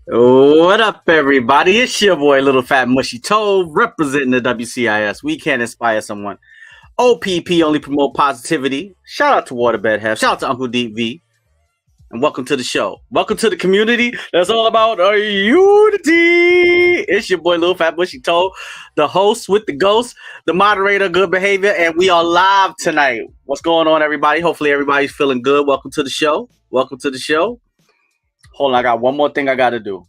What up, everybody? It's your boy, Little Fat Mushy Toe, representing the WCIS. We can inspire someone. OPP only promote positivity. Shout out to Waterbed Half. Shout out to Uncle Deep V. And welcome to the show. Welcome to the community that's all about unity. It's your boy, Little Fat Mushy Toe, the host with the ghost, the moderator, good behavior, and we are live tonight. What's going on, everybody? Hopefully, everybody's feeling good. Welcome to the show. Welcome to the show. Hold on, I got one more thing I got to do.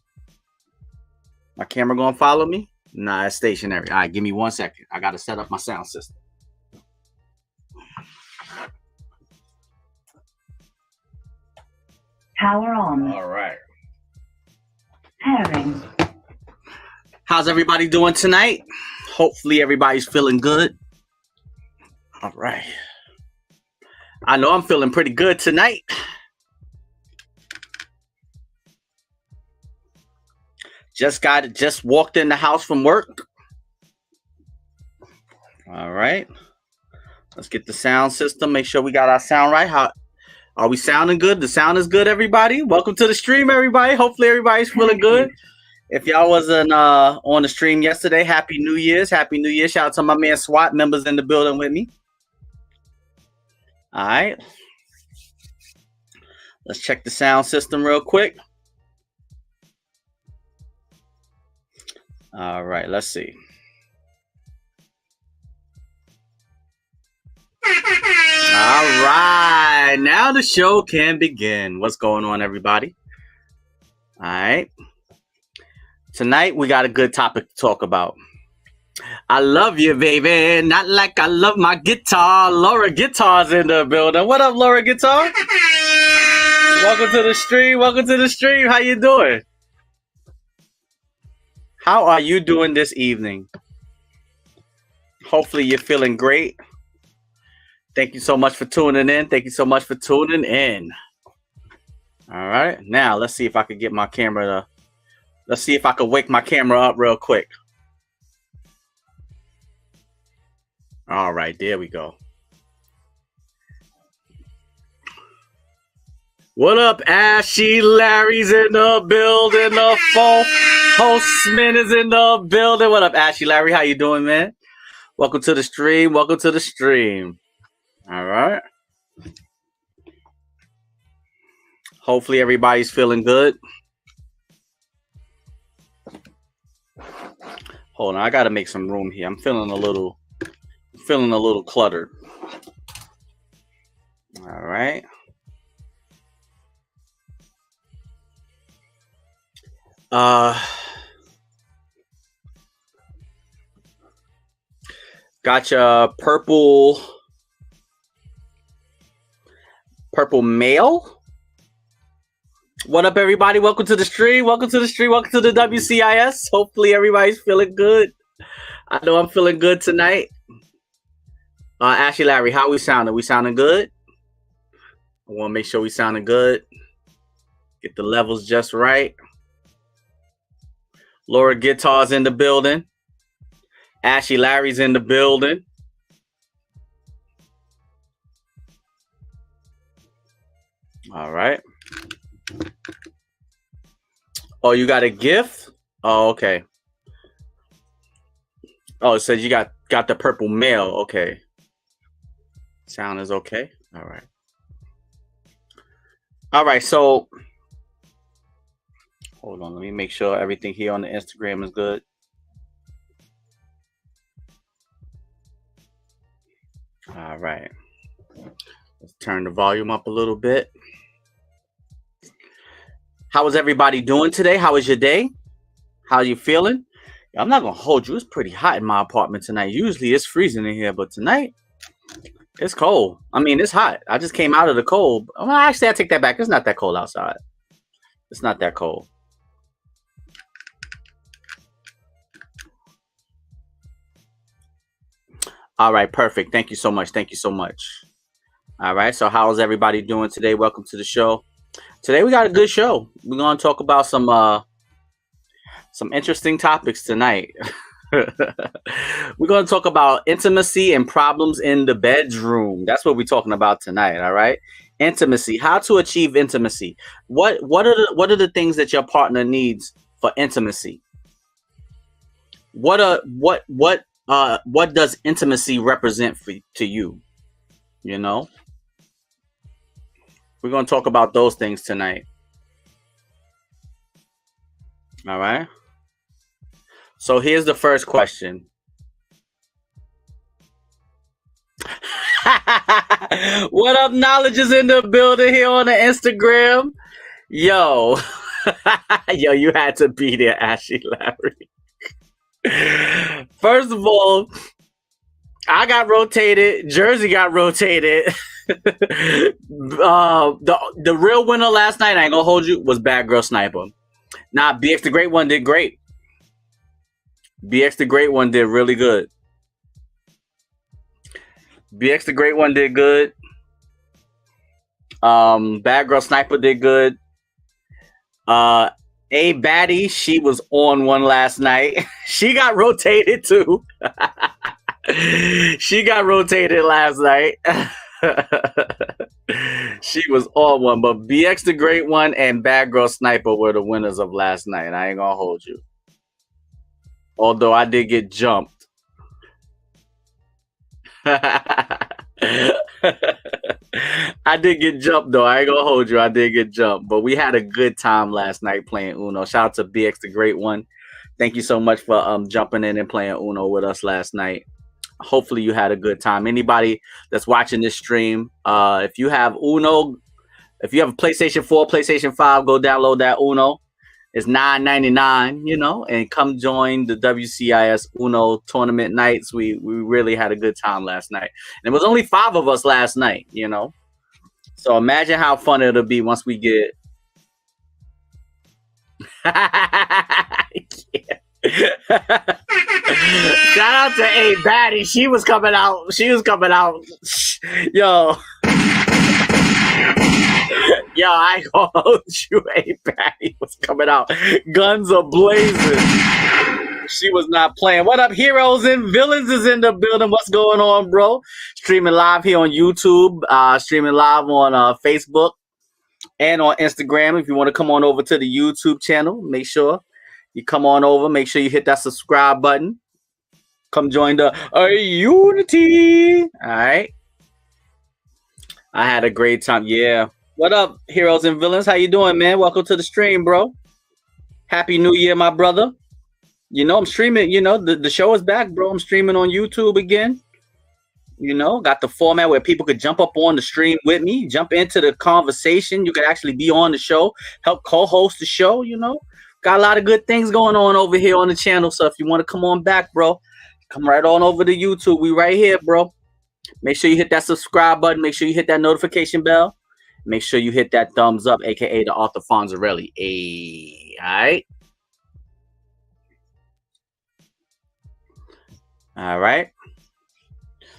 My camera gonna follow me? Nah, it's stationary. All right, give me 1 second. I got to set up my sound system. Power on. All right. Pairing. How's everybody doing tonight? Hopefully everybody's feeling good. All right. I know I'm feeling pretty good tonight. Just walked in the house from work. All right. Let's get the sound system. Make sure we got our sound right. How are we sounding good? The sound is good, everybody. Welcome to the stream, everybody. Hopefully everybody's feeling good. If y'all wasn't on the stream yesterday, Happy New Year's. Happy New Year. Shout out to my man SWAT members in the building with me. All right. Let's check the sound system real quick. All right, let's see. All right, now the show can begin. What's going on, everybody? All right. Tonight, we got a good topic to talk about. I love you, baby. Not like I love my guitar. Laura Guitar's in the building. What up, Laura Guitar? Welcome to the stream. Welcome to the stream. How you doing? How are you doing this evening? Hopefully you're feeling great. Thank you so much for tuning in. Thank you so much for tuning in. All right. Now, let's see if I can get my camera to... Let's see if I can wake my camera up real quick. All right. There we go. What up, Ashy? Larry's in the building. The phone hostman is in the building. What up, Ashy Larry? How you doing, man? Welcome to the stream. Welcome to the stream. All right. Hopefully everybody's feeling good. Hold on, I gotta make some room here. I'm feeling a little cluttered. All right. Got your purple mail. What up, everybody? Welcome to the stream. Welcome to the stream. Welcome to the WCIS. Hopefully everybody's feeling good. I know I'm feeling good tonight. Ashley Larry, how we sounding? We sounding good? I want to make sure we sounding good. Get the levels just right. Laura Guitar's in the building. Ashley Larry's in the building. All right. Oh, you got a gift? Oh, okay. Oh, it says you got the purple mail. Okay. Sound is okay. All right. All right. So, hold on. Let me make sure everything here on the Instagram is good. All right. Let's turn the volume up a little bit. How is everybody doing today? How was your day? How are you feeling? I'm not going to hold you. It's pretty hot in my apartment tonight. Usually it's freezing in here, but tonight it's cold. I mean, it's hot. I just came out of the cold. Well, actually, I take that back. It's not that cold outside. It's not that cold. All right, perfect. Thank you so much. Thank you so much. All right, so how is everybody doing today? Welcome to the show. Today we got a good show. We're going to talk about some interesting topics tonight. We're going to talk about intimacy and problems in the bedroom. That's what we're talking about tonight, all right? Intimacy. How to achieve intimacy. What are the things that your partner needs for intimacy? What does intimacy represent to you? You know, we're gonna talk about those things tonight. All right. So here's the first question. What up, knowledge is in the building here on the Instagram. Yo, yo, you had to be there, Ashley Larry. First of all, I got rotated. Jersey got rotated. The real winner last night, I ain't gonna hold you, was Bad Girl Sniper. Nah, BX the Great One did great. BX the Great One did really good. BX the Great One did good. Bad Girl Sniper did good. A Baddie, she was on one last night. She got rotated too. She got rotated last night. She was on one, but BX the Great One and Bad Girl Sniper were the winners of last night. I ain't gonna hold you. Although I did get jumped. I did get jumped though. I ain't gonna hold you. I did get jumped, but we had a good time last night playing Uno. Shout out to BX the Great One. Thank you so much for jumping in and playing Uno with us last night. Hopefully you had a good time. Anybody that's watching this stream, if you have Uno, if you have a PlayStation 4, PlayStation 5, go download that Uno. It's $9.99, and come join the WCIS Uno tournament nights. We really had a good time last night. And it was only 5 of us last night, So imagine how fun it'll be once we get. Shout out to A Baddie. She was coming out. Yo, I ain't gonna hold you. A Baddie was coming out. Guns are blazing. She was not playing. What up, heroes and villains is in the building. What's going on, bro? Streaming live here on YouTube. Streaming live on Facebook and on Instagram. If you want to come on over to the YouTube channel, make sure you come on over. Make sure you hit that subscribe button. Come join the Unity. All right. I had a great time. Yeah. What up, heroes and villains? How you doing, man? Welcome to the stream, bro. Happy New Year, my brother. I'm streaming. The show is back, bro. I'm streaming on YouTube again. Got the format where people could jump up on the stream with me, jump into the conversation. You could actually be on the show, help co-host the show. Got a lot of good things going on over here on the channel. So if you want to come on back, bro, come right on over to YouTube. We right here, bro. Make sure you hit that subscribe button. Make sure you hit that notification bell. Make sure you hit that thumbs up, aka the Arthur Fonzarelli. Hey, all right. All right.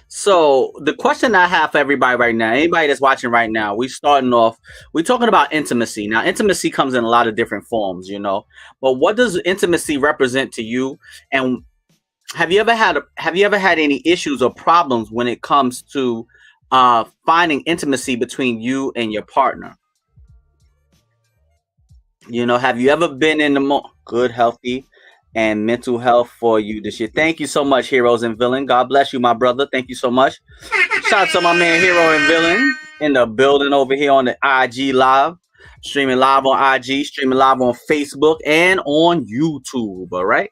So the question I have for everybody right now, anybody that's watching right now, we're talking about intimacy. Now, intimacy comes in a lot of different forms, but what does intimacy represent to you? And have you ever had any issues or problems when it comes to finding intimacy between you and your partner? Have you ever been in the good, healthy, and mental health for you this year? Thank you so much, heroes and villain. God bless you, my brother. Thank you so much. Shout out to my man, Hero and Villain, in the building over here on the IG Live. Streaming live on IG, streaming live on Facebook, and on YouTube, all right?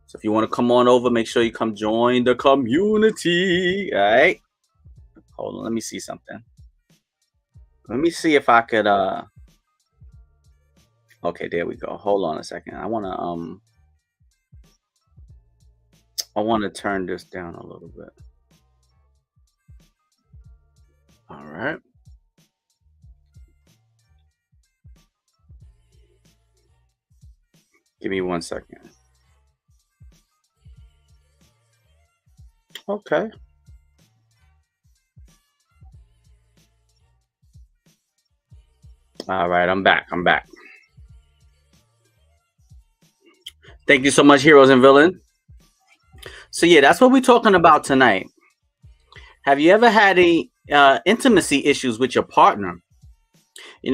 So if you want to come on over, make sure you come join the community, all right? Hold on, let me see something. Let me see if I could, okay, there we go. Hold on a second. I want to turn this down a little bit. All right. Give me 1 second. Okay. All right, I'm back. Thank you so much, heroes and villain. So yeah, that's what we're talking about tonight. Have you ever had intimacy issues with your partner.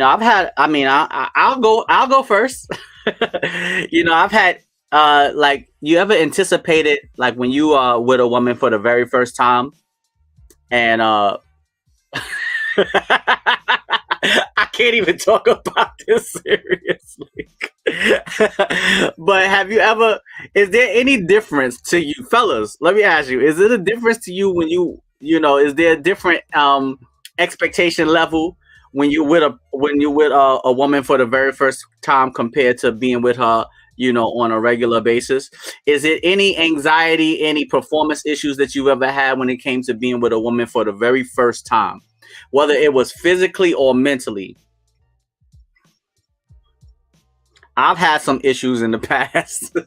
I've had. I mean, I'll go. I'll go first. I've had. Like, you ever anticipated, like, when you are with a woman for the very first time, and I can't even talk about this seriously. But have you ever? Is there any difference to you, fellas? Let me ask you: is it a difference to you when Is there a different expectation level when you're with a woman for the very first time compared to being with her, on a regular basis? Is it any anxiety, any performance issues that you've ever had when it came to being with a woman for the very first time, whether it was physically or mentally? I've had some issues in the past.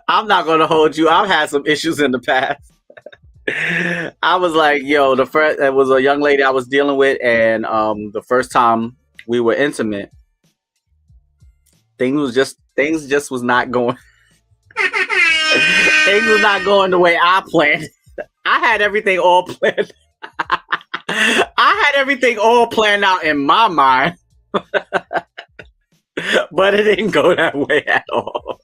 I'm not gonna hold you. I've had some issues in the past. I was like, yo, the first it was a young lady I was dealing with, and the first time we were intimate, things just was not going. Things was not going the way I planned. I had everything all planned. I had everything all planned out in my mind, but it didn't go that way at all.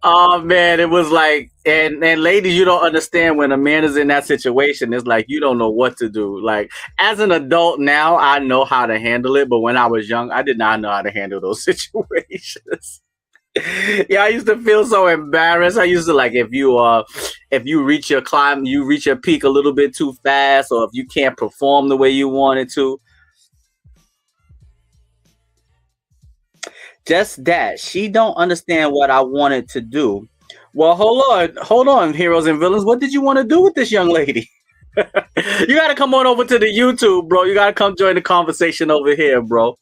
Oh man, it was like, and ladies, you don't understand when a man is in that situation. It's like you don't know what to do. Like, as an adult now, I know how to handle it, but when I was young, I did not know how to handle those situations. Yeah, I used to feel so embarrassed. I used to, like, if you reach your you reach your peak a little bit too fast, or if you can't perform the way you wanted to. Just that she don't understand what I wanted to do. Well, hold on, heroes and villains. What did you want to do with this young lady? You got to come on over to the YouTube, bro. You got to come join the conversation over here, bro.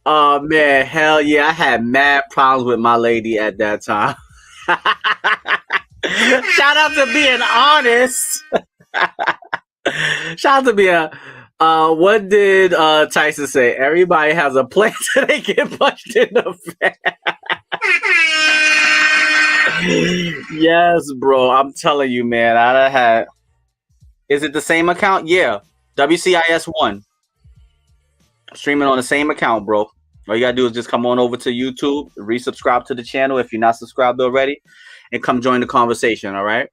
Oh man, hell yeah! I had mad problems with my lady at that time. Shout out to being honest. Shout out to being. What did Tyson say? Everybody has a plan till they get punched in the face. Yes, bro. I'm telling you, man. I done had. Is it the same account? Yeah, WCIS1. Streaming on the same account, bro. All you gotta do is just come on over to YouTube, resubscribe to the channel if you're not subscribed already, and come join the conversation. All right.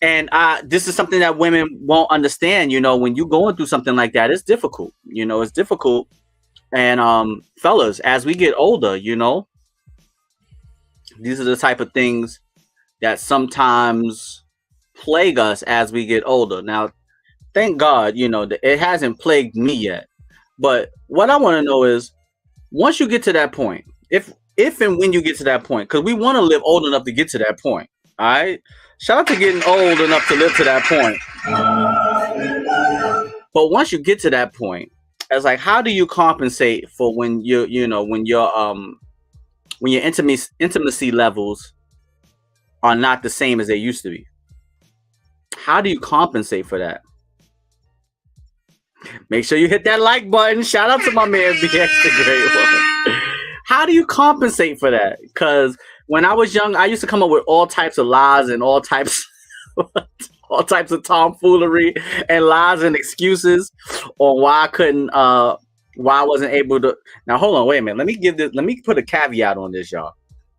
And this is something that women won't understand. When you're going through something like that, it's difficult. It's difficult. And fellas, as we get older, these are the type of things that sometimes plague us as we get older. Now, thank God, it hasn't plagued me yet. But what I want to know is, once you get to that point, if and when you get to that point, because we want to live old enough to get to that point. All right. Shout out to getting old enough to live to that point. But once you get to that point, it's like, how do you compensate for when when your intimacy levels are not the same as they used to be? How do you compensate for that? Make sure you hit that like button. Shout out to my man BX, the great one. How do you compensate for that? Because when I was young, I used to come up with all types of lies and all types of tomfoolery and lies and excuses on why I couldn't, why I wasn't able to. Now, hold on, wait a minute. Let me put a caveat on this, y'all.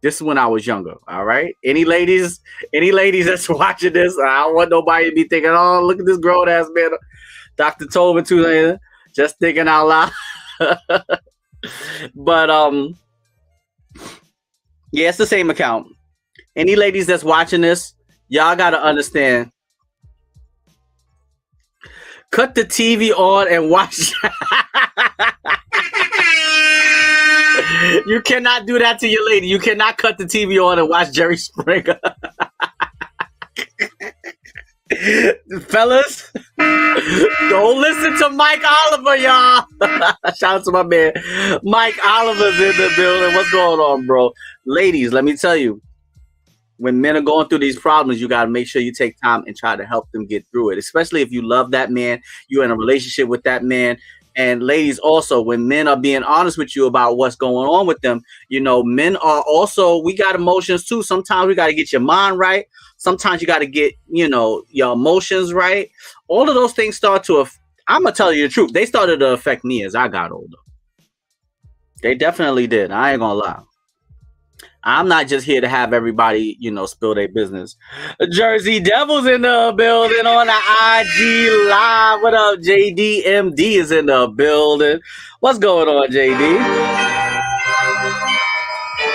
This is when I was younger. All right. Any ladies that's watching this, I don't want nobody to be thinking, oh, look at this grown ass man, Dr. Tobin, too, just thinking out loud. But yeah, it's the same account. Any ladies that's watching this, y'all gotta understand. Cut the TV on and watch. You cannot do that to your lady. You cannot cut the TV on and watch Jerry Springer. Fellas, don't listen to Mike Oliver, y'all. Shout out to my man Mike Oliver's in the building. What's going on, bro? Ladies, let me tell you, when men are going through these problems, you got to make sure you take time and try to help them get through it, especially if you love that man, you're in a relationship with that man, And ladies also, when men are being honest with you about what's going on with them, men are also, we got emotions too. Sometimes we got to get your mind right. Sometimes you got to get, your emotions right. All of those things start to, I'm going to tell you the truth. They started to affect me as I got older. They definitely did. I ain't going to lie. I'm not just here to have everybody, spill their business. Jersey Devils in the building on the IG Live. What up, JDMD is in the building. What's going on, JD?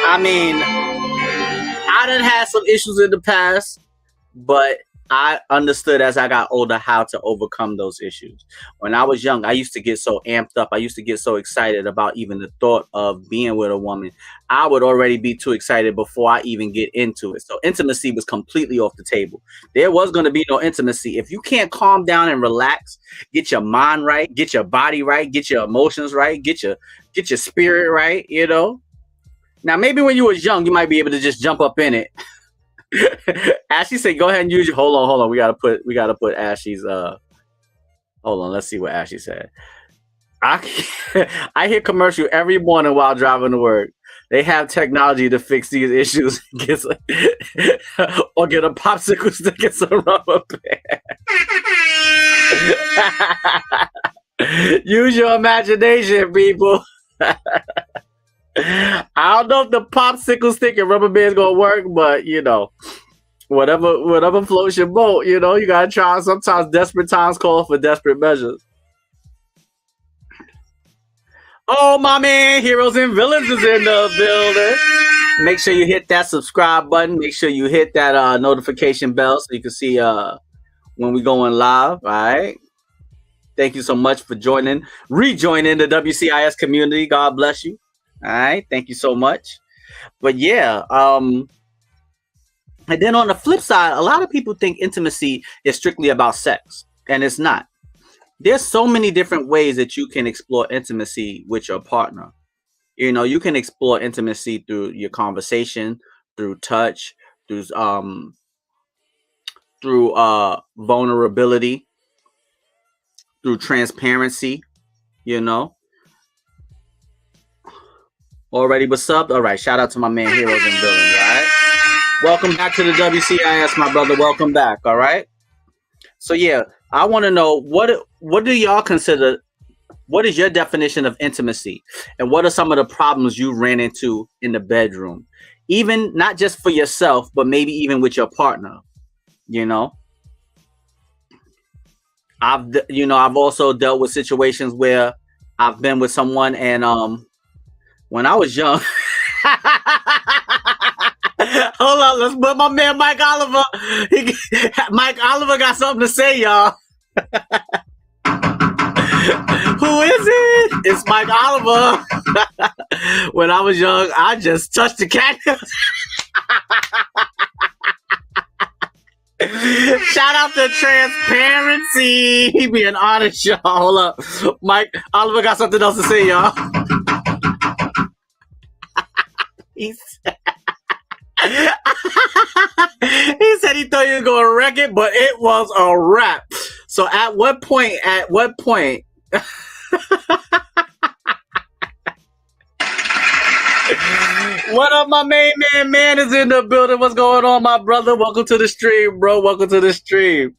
I mean, I done had some issues in the past, but I understood as I got older how to overcome those issues. When I was young, I used to get so amped up. I used to get so excited about even the thought of being with a woman. I would already be too excited before I even get into it. So intimacy was completely off the table. There was going to be no intimacy. If you can't calm down and relax, get your mind right, get your body right, get your emotions right, get your spirit right, Now, maybe when you was young, you might be able to just jump up in it. Ashley said, "Go ahead and use your." Hold on. We gotta put Ashley's. Hold on. Let's see what Ashley said. I hear commercial every morning while driving to work. They have technology to fix these issues. Or get a popsicle stick and some rubber band. Use your imagination, people. I don't know if the popsicle stick and rubber band is gonna work, but whatever floats your boat, you gotta try. Sometimes desperate times call for desperate measures. Oh, my man, Heroes and Villains is in the building. Make sure you hit that subscribe button. Make sure you hit that notification bell so you can see when we going live. All right. Thank you so much for rejoining the WCIS community. God bless you. All right, thank you so much. But yeah, and then on the flip side, a lot of people think intimacy is strictly about sex, and it's not. There's so many different ways that you can explore intimacy with your partner. You can explore intimacy through your conversation, through touch, through vulnerability, through transparency, Already was subbed? All right. Shout out to my man, Heroes and Villains. All right. Welcome back to the WCIS, my brother. Welcome back. All right. So, yeah, I want to know what do y'all consider? What is your definition of intimacy? And what are some of the problems you ran into in the bedroom? Even not just for yourself, but maybe even with your partner. I've also dealt with situations where I've been with someone and when I was young, hold on, let's put my man Mike Oliver. Mike Oliver got something to say, y'all. Who is it? It's Mike Oliver. When I was young, I just touched the cactus. Shout out to transparency. He being honest, y'all. Hold up. Mike Oliver got something else to say, y'all. He said he thought he was going to wreck it, but it was a wrap. So at what point? What up, my main man is in the building. What's going on, my brother? Welcome to the stream, bro. Welcome to the stream.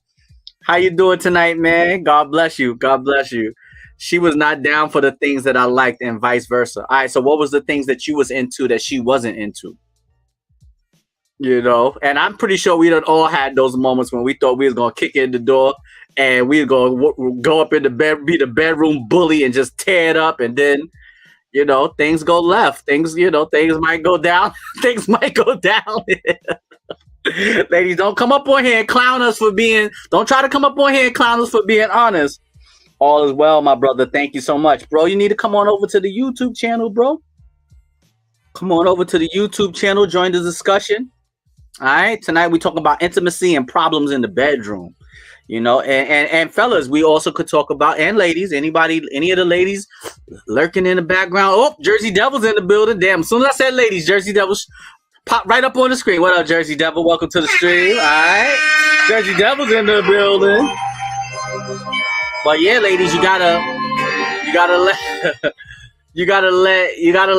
How you doing tonight, man? God bless you. God bless you. She was not down for the things that I liked and vice versa. All right, so what was the things that you was into that she wasn't into? And I'm pretty sure we done all had those moments when we thought we was going to kick in the door and we was going to go up in the bed, be the bedroom bully and just tear it up. And then, things go left. Things might go down. Things might go down. Ladies, don't come up on here and clown us don't try to come up on here and clown us for being honest. All is well, my brother. Thank you so much, bro. You need to come on over to the YouTube channel, bro. Come on over to the YouTube channel. Join the discussion. All right. Tonight we talk about intimacy and problems in the bedroom. And fellas, we also could talk about, and ladies, any of the ladies lurking in the background. Oh, Jersey Devils in the building. Damn. As soon as I said ladies, Jersey Devils pop right up on the screen. What up, Jersey Devil? Welcome to the stream. All right. Jersey Devils in the building. But yeah, ladies, you gotta gotta let you gotta let you gotta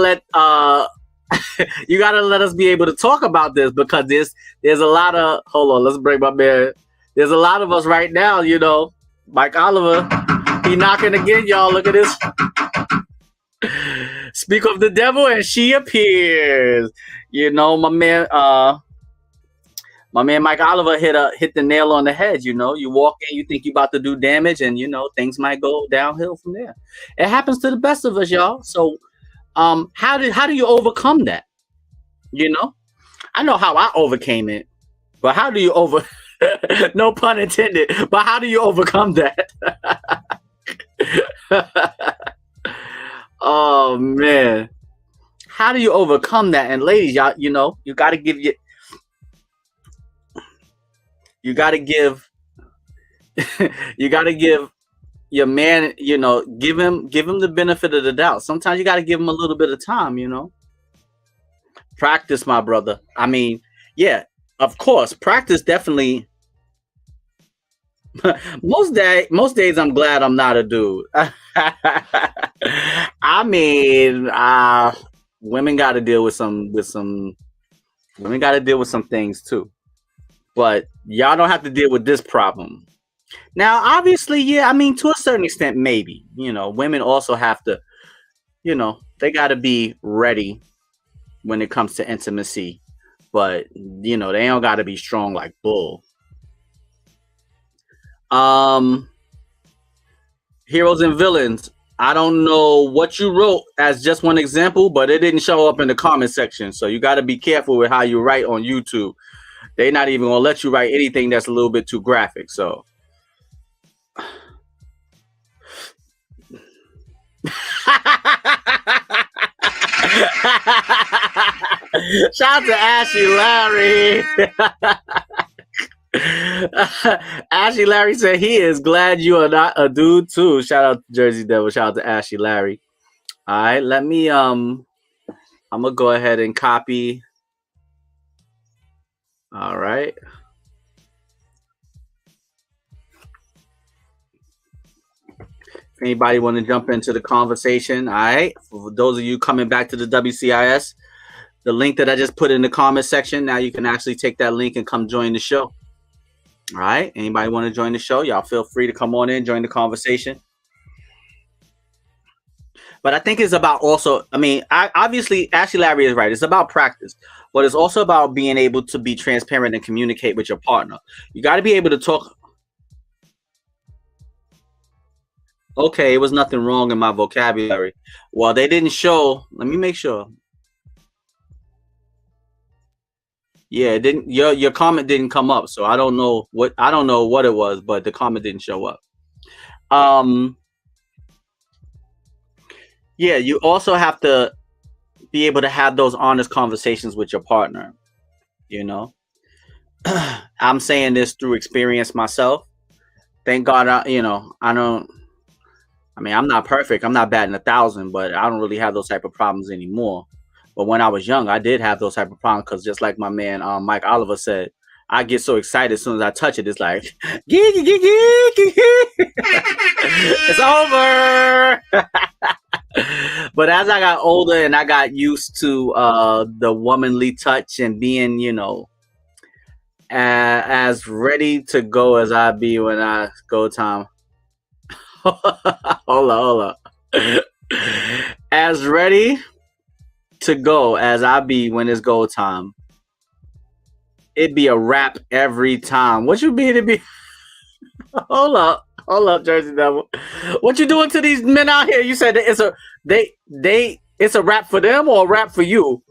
let us be able to talk about this, because there's a lot of, hold on, let's bring my man. There's a lot of us right now, Mike Oliver, he knocking again, y'all. Look at this. Speak of the devil and she appears. My man Mike Oliver hit the nail on the head. You walk in, you think you about to do damage, and things might go downhill from there. It happens to the best of us, y'all. So how do you overcome that? I know how I overcame it, but how do you no pun intended, but how do you overcome that? Oh man, how do you overcome that? And ladies, y'all, you got to give you got to give you got to give your man, give him the benefit of the doubt. Sometimes you got to give him a little bit of time. Practice, my brother. I mean, yeah, of course, practice definitely. most days I'm glad I'm not a dude. I mean, women got to deal with some women got to deal with some things too. But y'all don't have to deal with this problem. Now, obviously, yeah, I mean, to a certain extent, maybe. Women also have to, they got to be ready when it comes to intimacy. But, they don't got to be strong like bull. Heroes and villains. I don't know what you wrote as just one example, but it didn't show up in the comment section. So you got to be careful with how you write on YouTube. They're not even going to let you write anything that's a little bit too graphic. So. Shout out to Ashley Larry. Ashley Larry said he is glad you are not a dude too. Shout out to Jersey Devil. Shout out to Ashley Larry. All right, let me I'm gonna go ahead and copy. All right. If anybody want to jump into the conversation, all right. For those of you coming back to the WCIS, the link that I just put in the comment section, now you can actually take that link and come join the show. All right. Anybody want to join the show? Y'all feel free to come on in, join the conversation. But I think it's about also, I mean, obviously, Ashley Larry is right. It's about practice, but it's also about being able to be transparent and communicate with your partner. You got to be able to talk. Okay, it was nothing wrong in my vocabulary. Well, they didn't show. Let me make sure. Yeah, it didn't. Your comment didn't come up, so I don't know what it was, but the comment didn't show up. Yeah, you also have to be able to have those honest conversations with your partner. I'm saying this through experience myself. Thank God, I don't. I mean, I'm not perfect. I'm not batting 1,000, but I don't really have those type of problems anymore. But when I was young, I did have those type of problems because just like my man Mike Oliver said, I get so excited as soon as I touch it. It's like, it's over. But as I got older and I got used to the womanly touch and being, as ready to go as I be when I go time. hold on. As ready to go as I be when it's go time. It'd be a wrap every time. What you mean it be? Hold up, Jersey Devil. What you doing to these men out here? You said it's a wrap for them or a wrap for you?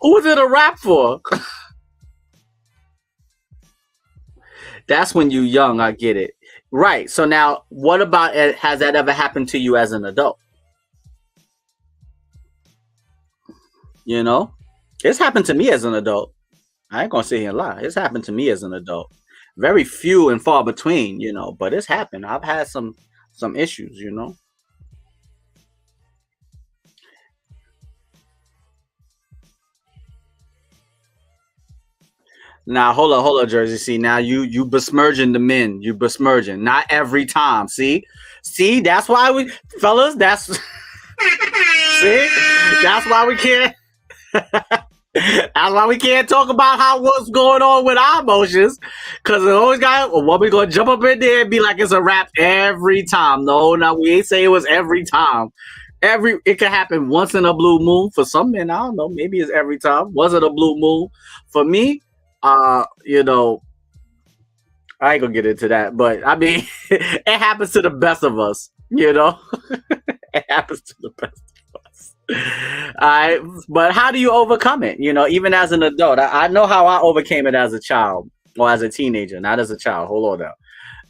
Who is it a wrap for? That's when you young. I get it. Right. So now, what about it? Has that ever happened to you as an adult? It's happened to me as an adult. I ain't gonna sit here and lie. It's happened to me as an adult. Very few and far between, but it's happened. I've had some issues, Now hold up, Jersey. See, now you besmirching the men. You besmirching. Not every time. See, that's why we fellas. That's see, that's why we can't. That's why we can't talk about what's going on with our emotions, because it always got a woman gonna jump up in there and be like it's a rap every time. No, we ain't say it was every time. It could happen once in a blue moon for some men. I don't know. Maybe it's every time. Was it a blue moon for me? You know, I ain't gonna get into that, but I mean, it happens to the best of us. You know, it happens to the best of us. I. But how do you overcome it? You know, even as an adult, I know how I overcame it as a child or as a teenager. Not as a child. Hold on now.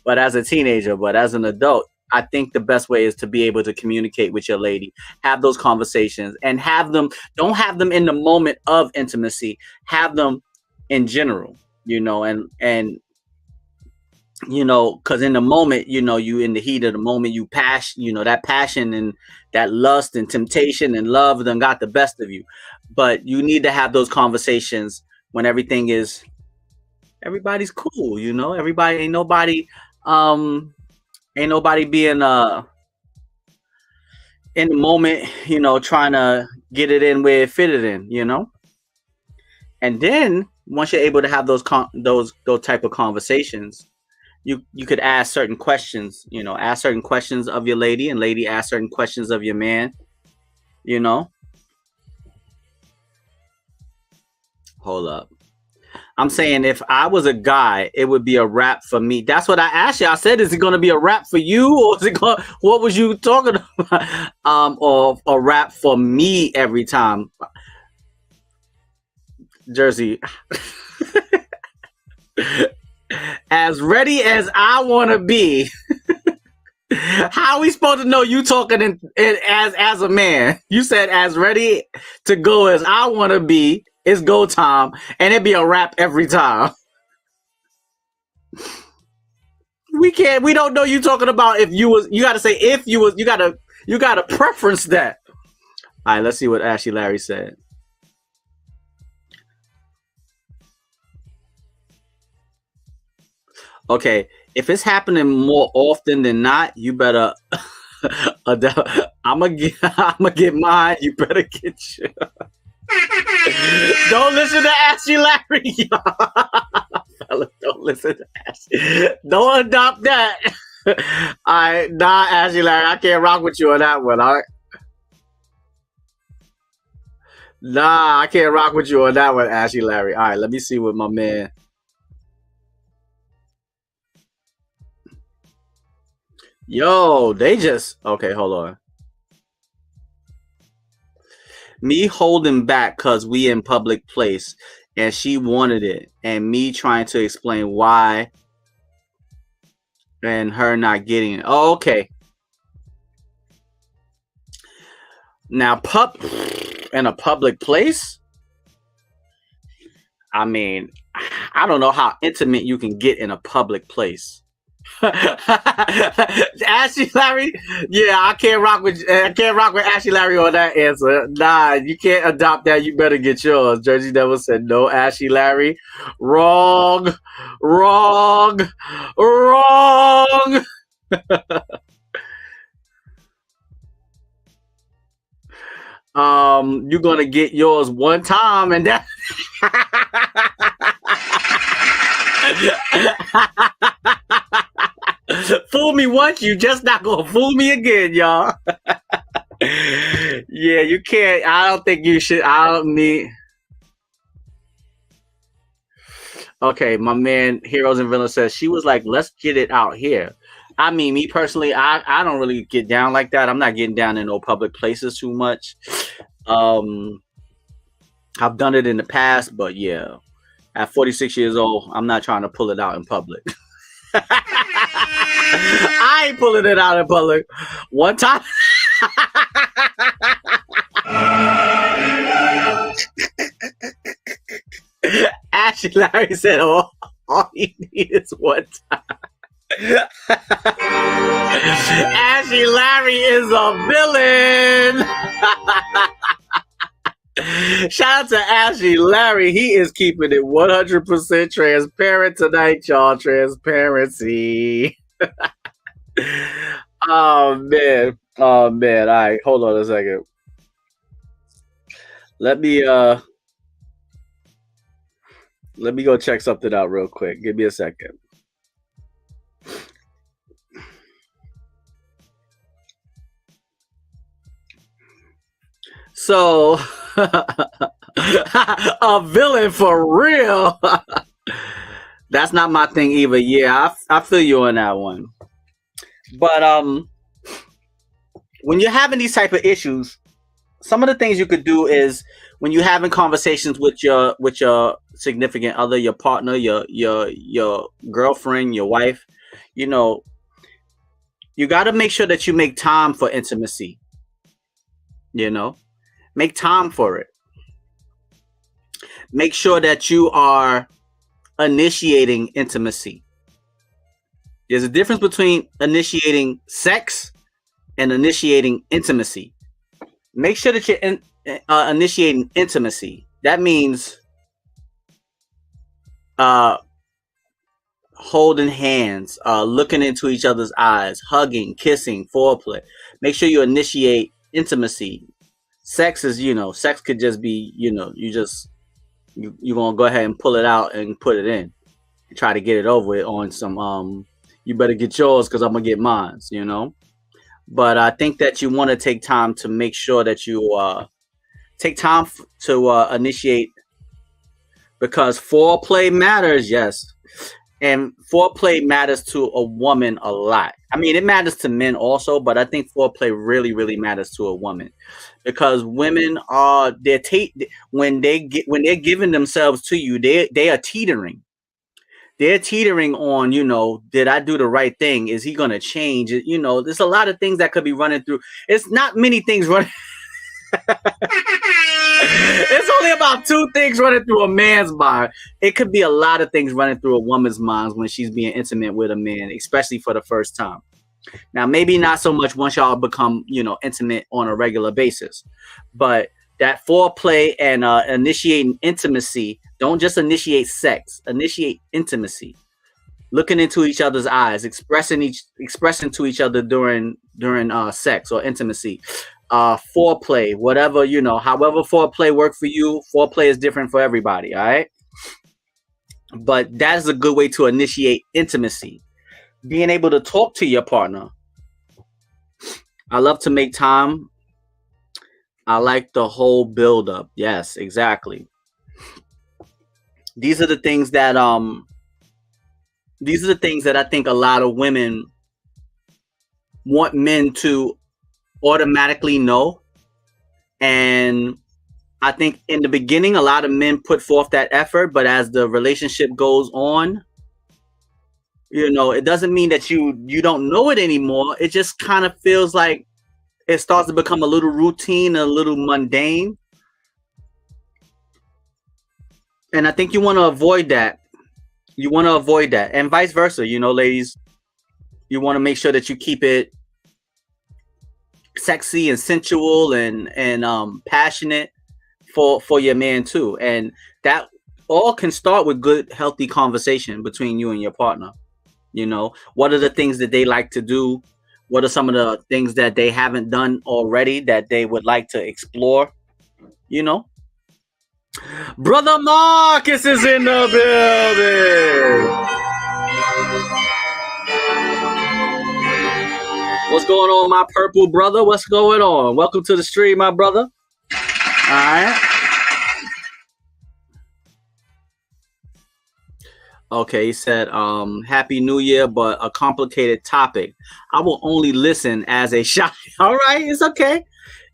But as a teenager, but as an adult, I think the best way is to be able to communicate with your lady, have those conversations, and don't have them in the moment of intimacy, have them in general, and because in the moment, you in the heat of the moment, that passion and that lust and temptation and love done got the best of you. But you need to have those conversations when everybody's cool, everybody ain't nobody being in the moment, trying to get it in where it fit it in. And then once you're able to have those type of conversations, you could ask certain questions, ask certain questions of your lady, and lady ask certain questions of your man, hold up. I'm saying if I was a guy, it would be a rap for me. That's what I asked you. I said, is it going to be a rap for you, or is it going? What was you talking about? Or a rap for me every time? Jersey, as ready as I want to be. How are we supposed to know you talking as a man? You said as ready to go as I want to be. It's go time, and it'd be a rap every time. We don't know you talking about if you was. You got to say if you was. You got to preference that. All right, let's see what Ashley Larry said. Okay, if it's happening more often than not, you better. I'm gonna get mine. You better get yours. Don't listen to Ashley Larry, y'all. Don't listen to Ashley. Don't adopt that. Ashley Larry, I can't rock with you on that one. All right. Nah, I can't rock with you on that one, Ashley Larry. All right, let me see what my man. Yo, they just okay. Hold on. Me holding back because we in public place and she wanted it, and me trying to explain why and her not getting it. Oh, okay. Now in a public place, I mean, I don't know how intimate you can get in a public place. Ashley Larry, yeah, I can't rock with Ashley Larry on that answer. Nah, you can't adopt that. You better get yours. Jersey Devil said no. Ashley Larry, wrong. You're gonna get yours one time, and that. Fool me once, you just not gonna fool me again, y'all. Yeah, you can't. I don't think you should. I don't need. Okay, my man, Heroes and Villains says she was like, "Let's get it out here." I mean, me personally, I don't really get down like that. I'm not getting down in no public places too much. I've done it in the past, but yeah, at 46 years old, I'm not trying to pull it out in public. I ain't pulling it out in public. One time. Ashley Larry said, all you need is one time. Ashley Larry is a villain. Shout out to Ashley Larry. He is keeping it 100% transparent tonight, y'all. Transparency. Oh man. Oh man. All right, hold on a second. Let me let me go check something out real quick. Give me a second. So a villain for real. That's not my thing either. Yeah, I feel you on that one. But when you're having these type of issues, some of the things you could do is when you're having conversations with your significant other, your partner, your girlfriend, your wife, you know, you got to make sure that you make time for intimacy. You know, make time for it. Make sure that you are initiating intimacy. There's a difference between initiating sex and initiating intimacy. Make sure that you're initiating intimacy. That means holding hands, looking into each other's eyes, hugging, kissing, foreplay. Make sure you initiate intimacy. Sex is, sex could just be, you're gonna go ahead and pull it out and put it in. Try to get it over with on some you better get yours because I'm gonna get mine. But I think that you want to take time to make sure that you take time to initiate, because foreplay matters, yes. And foreplay matters to a woman a lot. I mean, it matters to men also, but I think foreplay really, really matters to a woman, because women are when they're giving themselves to you, they are teetering. They're teetering on, did I do the right thing? Is he going to change? There's a lot of things that could be running through. It's not many things running. It's only about 2 things running through a man's mind. It could be a lot of things running through a woman's mind when she's being intimate with a man, especially for the first time. Now, maybe not so much once y'all become, intimate on a regular basis, but that foreplay and initiating intimacy. Don't just initiate sex. Initiate intimacy. Looking into each other's eyes, expressing to each other during sex or intimacy. Foreplay, whatever, however foreplay work for you. Foreplay is different for everybody. All right. But that's a good way to initiate intimacy. Being able to talk to your partner. I love to make time. I like the whole build up. Yes, exactly. These are the things that I think a lot of women want men to automatically know. And I think in the beginning a lot of men put forth that effort, but as the relationship goes on, it doesn't mean that you don't know it anymore. It just kind of feels like it starts to become a little routine, a little mundane. And I think you want to avoid that. You want to avoid that, and vice versa. Ladies, you want to make sure that you keep it sexy and sensual and passionate for your man too. And that all can start with good, healthy conversation between you and your partner. What are the things that they like to do? What are some of the things that they haven't done already that they would like to explore? Brother Marcus is in the building. What's going on, my purple brother? What's going on? Welcome to the stream, my brother. All right. Okay, he said, Happy New Year, but a complicated topic. I will only listen as a shot. All right, it's okay.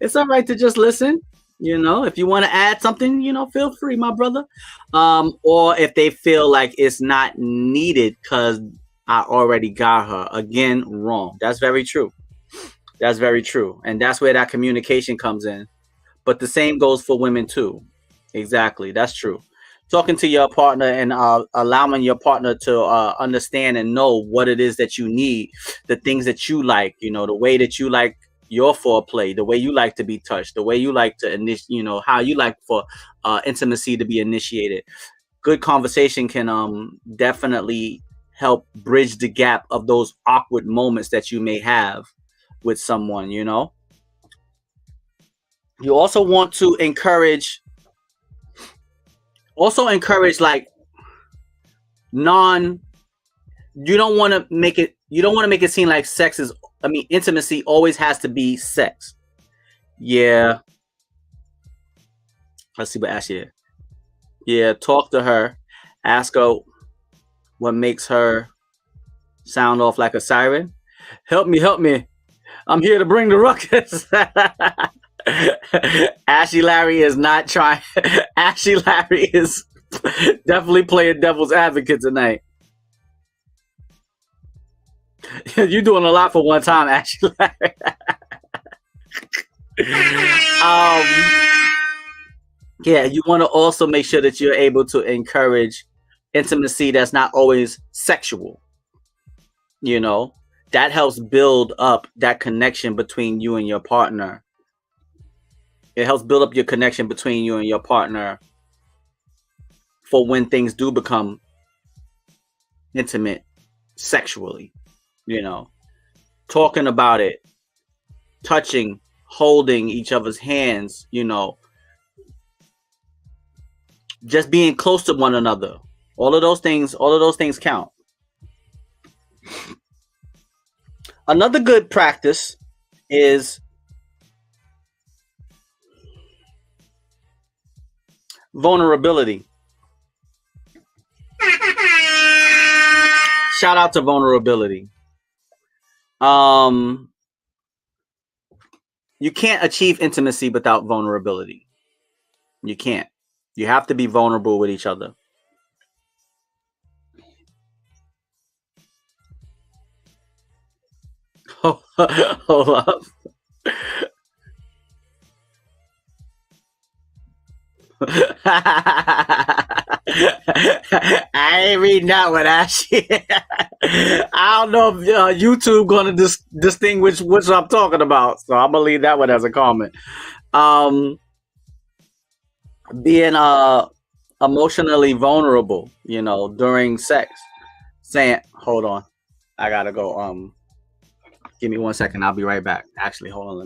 It's all right to just listen. If you want to add something, feel free, my brother. Or if they feel like it's not needed because I already got her. Again, wrong. That's very true. That's very true. And that's where that communication comes in. But the same goes for women too. Exactly. That's true. Talking to your partner and allowing your partner to understand and know what it is that you need, the things that you like, the way that you like, your foreplay, the way you like to be touched, the way you like to how you like for intimacy to be initiated. Good conversation can definitely help bridge the gap of those awkward moments that you may have with someone. You also want to encourage like non you don't want to make it seem like intimacy always has to be sex. Yeah. Let's see what Ashley is. Yeah, talk to her. Ask her what makes her sound off like a siren. Help me, help me. I'm here to bring the ruckus. Ashley Larry is not trying. Ashley Larry is definitely playing devil's advocate tonight. You're doing a lot for one time, Ashley Larry. Yeah, you want to also make sure that you're able to encourage intimacy that's not always sexual. That helps build up that connection between you and your partner. It helps build up your connection between you and your partner for when things do become intimate sexually. Talking about it, touching, holding each other's hands, just being close to one another. All of those things count. Another good practice is vulnerability. Shout out to vulnerability. You can't achieve intimacy without vulnerability. You can't. You have to be vulnerable with each other. Hold up. I ain't reading that one, Ashley. I don't know if YouTube gonna distinguish which I'm talking about, so I'm gonna leave that one as a comment. Being emotionally vulnerable, during sex. Saying, hold on, I gotta go. Give me 1 second. I'll be right back. Actually, hold on.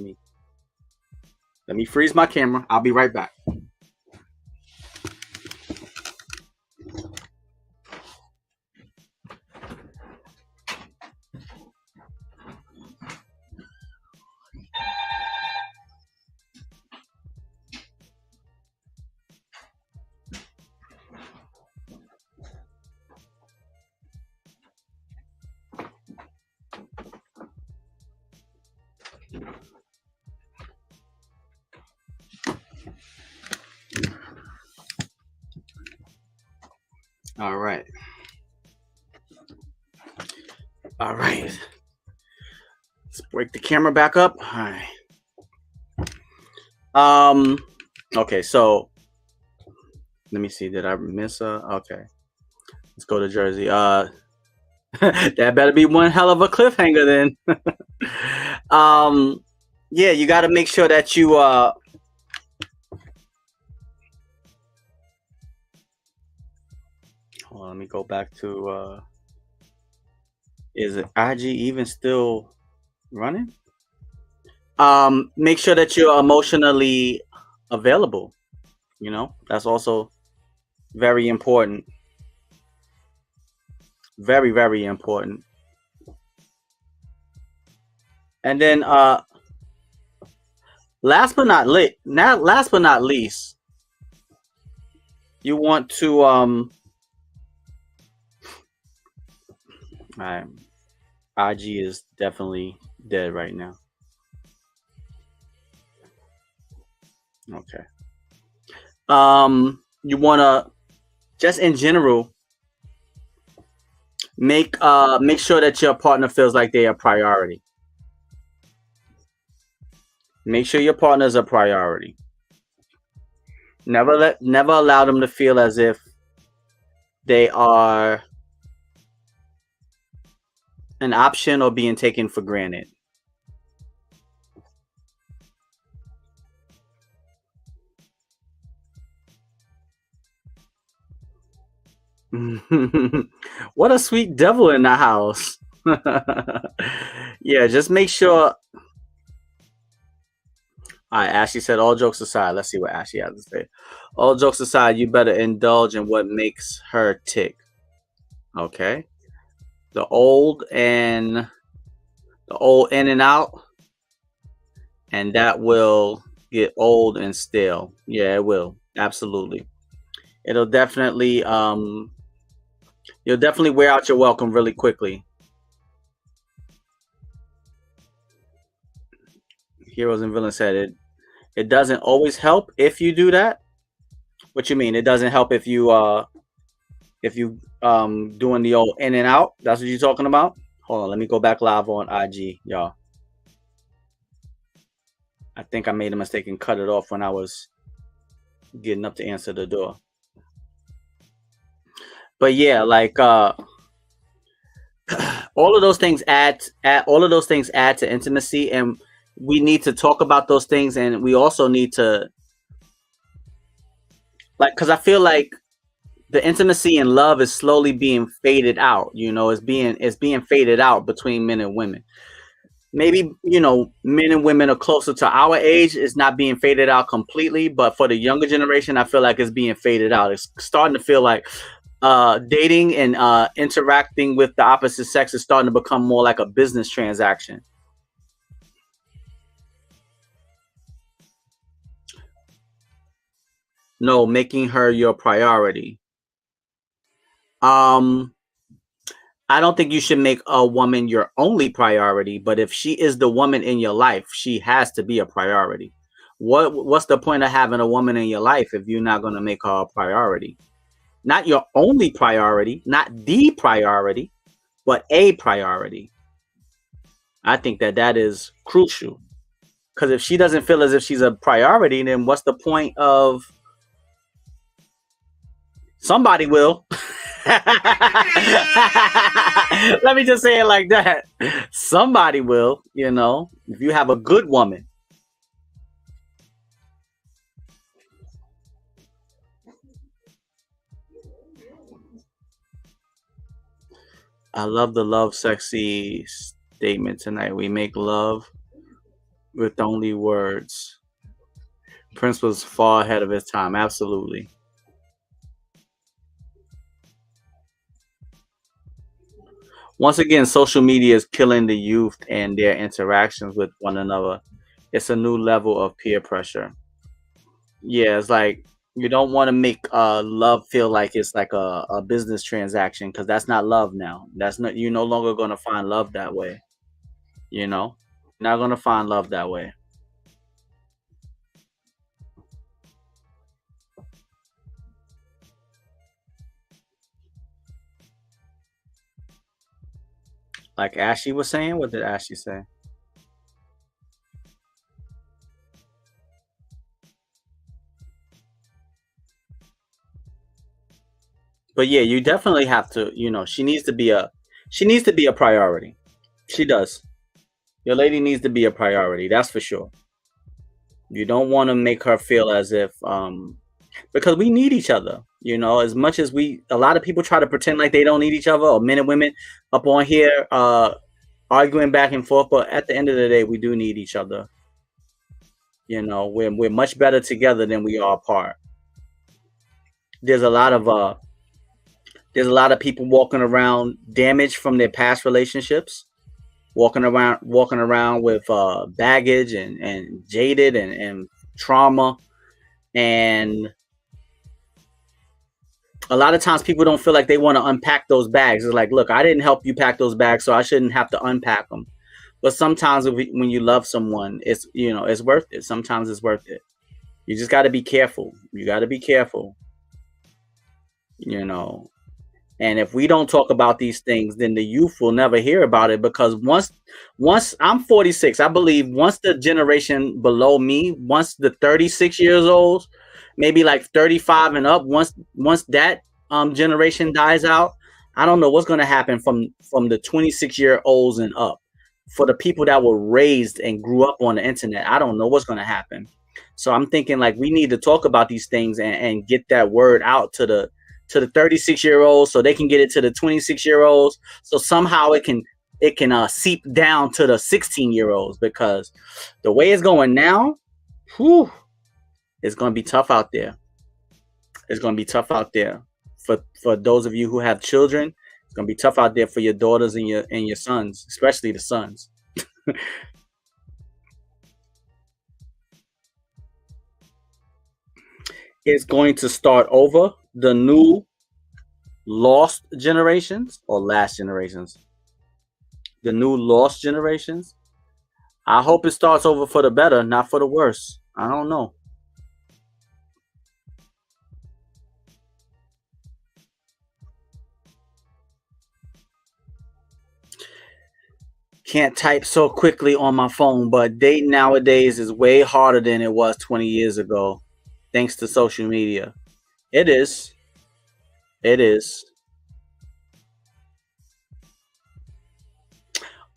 Let me freeze my camera. I'll be right back. All right. Let's break the camera back up. All right. Okay, so let me see. Did I miss okay. Let's go to Jersey. That better be one hell of a cliffhanger then. Yeah, you got to make sure that you hold on, let me go back to is it IG even still running? Make sure that you're emotionally available. That's also very important. Very, very important. And then last but not least, you want to IG is definitely dead right now. Okay. You want to just in general make sure that your partner feels like they are a priority. Make sure your partner is a priority. Never allow them to feel as if they are an option or being taken for granted. What a sweet devil in the house. Yeah, just make sure. All right, Ashley said, all jokes aside, let's see what Ashley has to say. All jokes aside, you better indulge in what makes her tick. Okay. The old and the old in and out, and that will get old and stale. Yeah, it will. Absolutely. It'll definitely you'll definitely wear out your welcome really quickly. Heroes and villains said it doesn't always help if you do that. What you mean? It doesn't help if you doing the old in and out. That's what you're talking about? Hold on, let me go back live on IG, y'all. I think I made a mistake and cut it off when I was getting up to answer the door. But yeah, like all of those things all of those things add to intimacy, and we need to talk about those things, and we also need to, like, because I feel like the intimacy and love is slowly being faded out. It's being faded out between men and women. Maybe men and women are closer to our age. It's not being faded out completely, but for the younger generation, I feel like it's being faded out. It's starting to feel like dating and interacting with the opposite sex is starting to become more like a business transaction. No, making her your priority. um I don't think you should make a woman your only priority, but if she is the woman in your life, she has to be a priority. What's the point of having a woman in your life if you're not going to make her a priority? Not your only priority, not the priority, but a priority. I think that is crucial, because if she doesn't feel as if she's a priority, then what's the point of somebody will? Let me just say it like that. Somebody will, if you have a good woman. I love the love sexy statement tonight. We make love with only words. Prince was far ahead of his time. Absolutely. Once again, social media is killing the youth and their interactions with one another. It's a new level of peer pressure. Yeah, it's like you don't want to make love feel like it's like a business transaction, because that's not love now. That's not You're no longer gonna find love that way. You know, not gonna find love that way. Like Ashley was saying, what did Ashley say? But yeah, you definitely have to. She needs to be a priority. She does. Your lady needs to be a priority. That's for sure. You don't want to make her feel as if because we need each other. As much as a lot of people try to pretend like they don't need each other, or men and women up on here arguing back and forth, but at the end of the day, we do need each other. We're much better together than we are apart. There's a lot of people walking around damaged from their past relationships, walking around with baggage and jaded and trauma. And a lot of times people don't feel like they want to unpack those bags. It's like, look, I didn't help you pack those bags, so I shouldn't have to unpack them. But sometimes when you love someone, it's worth it. Sometimes it's worth it. You just got to be careful. You got to be careful. you know and if we don't talk about these things, then the youth will never hear about it, because once I'm 46, I believe once the generation below me, once the 36 years old, maybe like 35 and up, once that generation dies out, I don't know what's going to happen from the 26-year-olds and up. For the people that were raised and grew up on the internet, I don't know what's going to happen. So I'm thinking, like, we need to talk about these things and get that word out to the 36-year-olds so they can get it to the 26-year-olds. So somehow it can seep down to the 16-year-olds, because the way it's going now, whew, it's going to be tough out there. It's going to be tough out there for those of you who have children. It's going to be tough out there for your daughters and your sons, especially the sons. It's going to start over the new lost generations or last generations. The new lost generations. I hope it starts over for the better, not for the worse. I don't know. Can't type so quickly on my phone, but dating nowadays is way harder than it was 20 years ago, thanks to social media. It is. It is.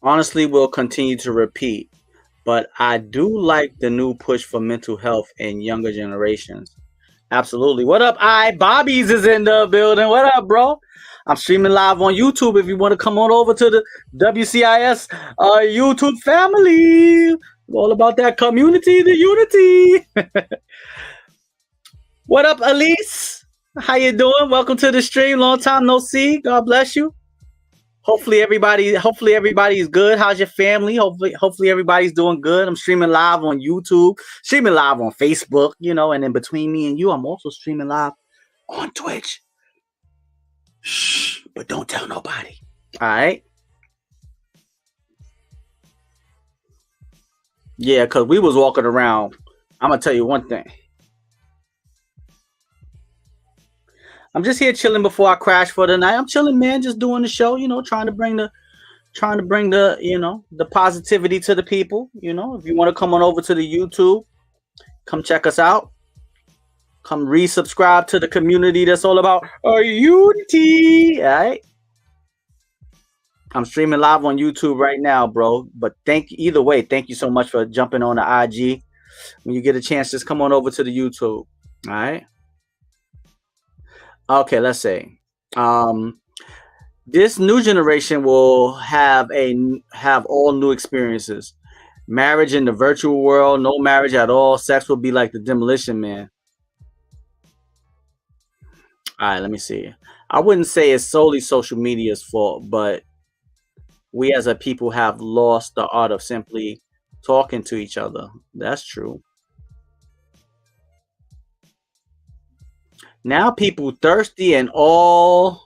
Honestly, we'll continue to repeat, but I do like the new push for mental health in younger generations. Absolutely. What up, Bobby's is in the building. What up, bro? I'm streaming live on YouTube if you want to come on over to the WCIS YouTube family. All about that community, the unity. What up, Elise? How you doing? Welcome to the stream. Long time no see. God bless you. Hopefully everybody's good. How's your family? Hopefully everybody's doing good. I'm streaming live on YouTube, streaming live on Facebook, and in between me and you, I'm also streaming live on Twitch. Shh, but don't tell nobody. All right? Yeah, because we was walking around. I'm going to tell you one thing. I'm just here chilling before I crash for the night. I'm chilling, man, just doing the show, trying to bring the the positivity to the people. If you want to come on over to the YouTube, come check us out. Come resubscribe to the community that's all about unity. All right. I'm streaming live on YouTube right now, bro. But either way, thank you so much for jumping on the IG. When you get a chance, just come on over to the YouTube. All right. Okay, let's say this new generation will have all new experiences. Marriage in the virtual world, no marriage at all. Sex will be like the Demolition Man. All right, let me see. I wouldn't say it's solely social media's fault, but we as a people have lost the art of simply talking to each other. That's true. Now people thirsty and all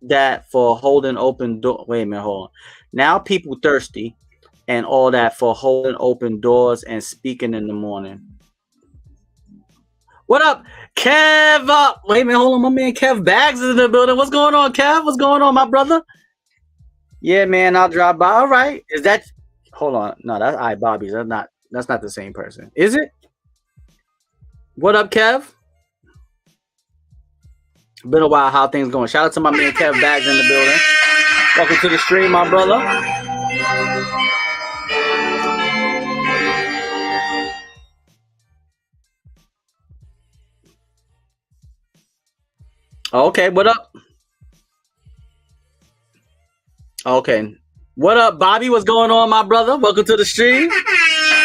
that for holding open door. Wait a minute, hold on. Now people thirsty and all that for holding open doors and speaking in the morning. What up, Kev? Wait a minute, hold on. My man Kev Bags is in the building. What's going on, Kev? What's going on, my brother? Yeah, man, I'll drop by. All right. Is that? Hold on. No, that's Bobby's. That's not the same person. Is it? What up, Kev? Been a while. How things going? Shout out to my man Kev Bags in the building. Welcome to the stream, my brother. Okay, what up? Okay. What up, Bobby? What's going on, my brother? Welcome to the stream.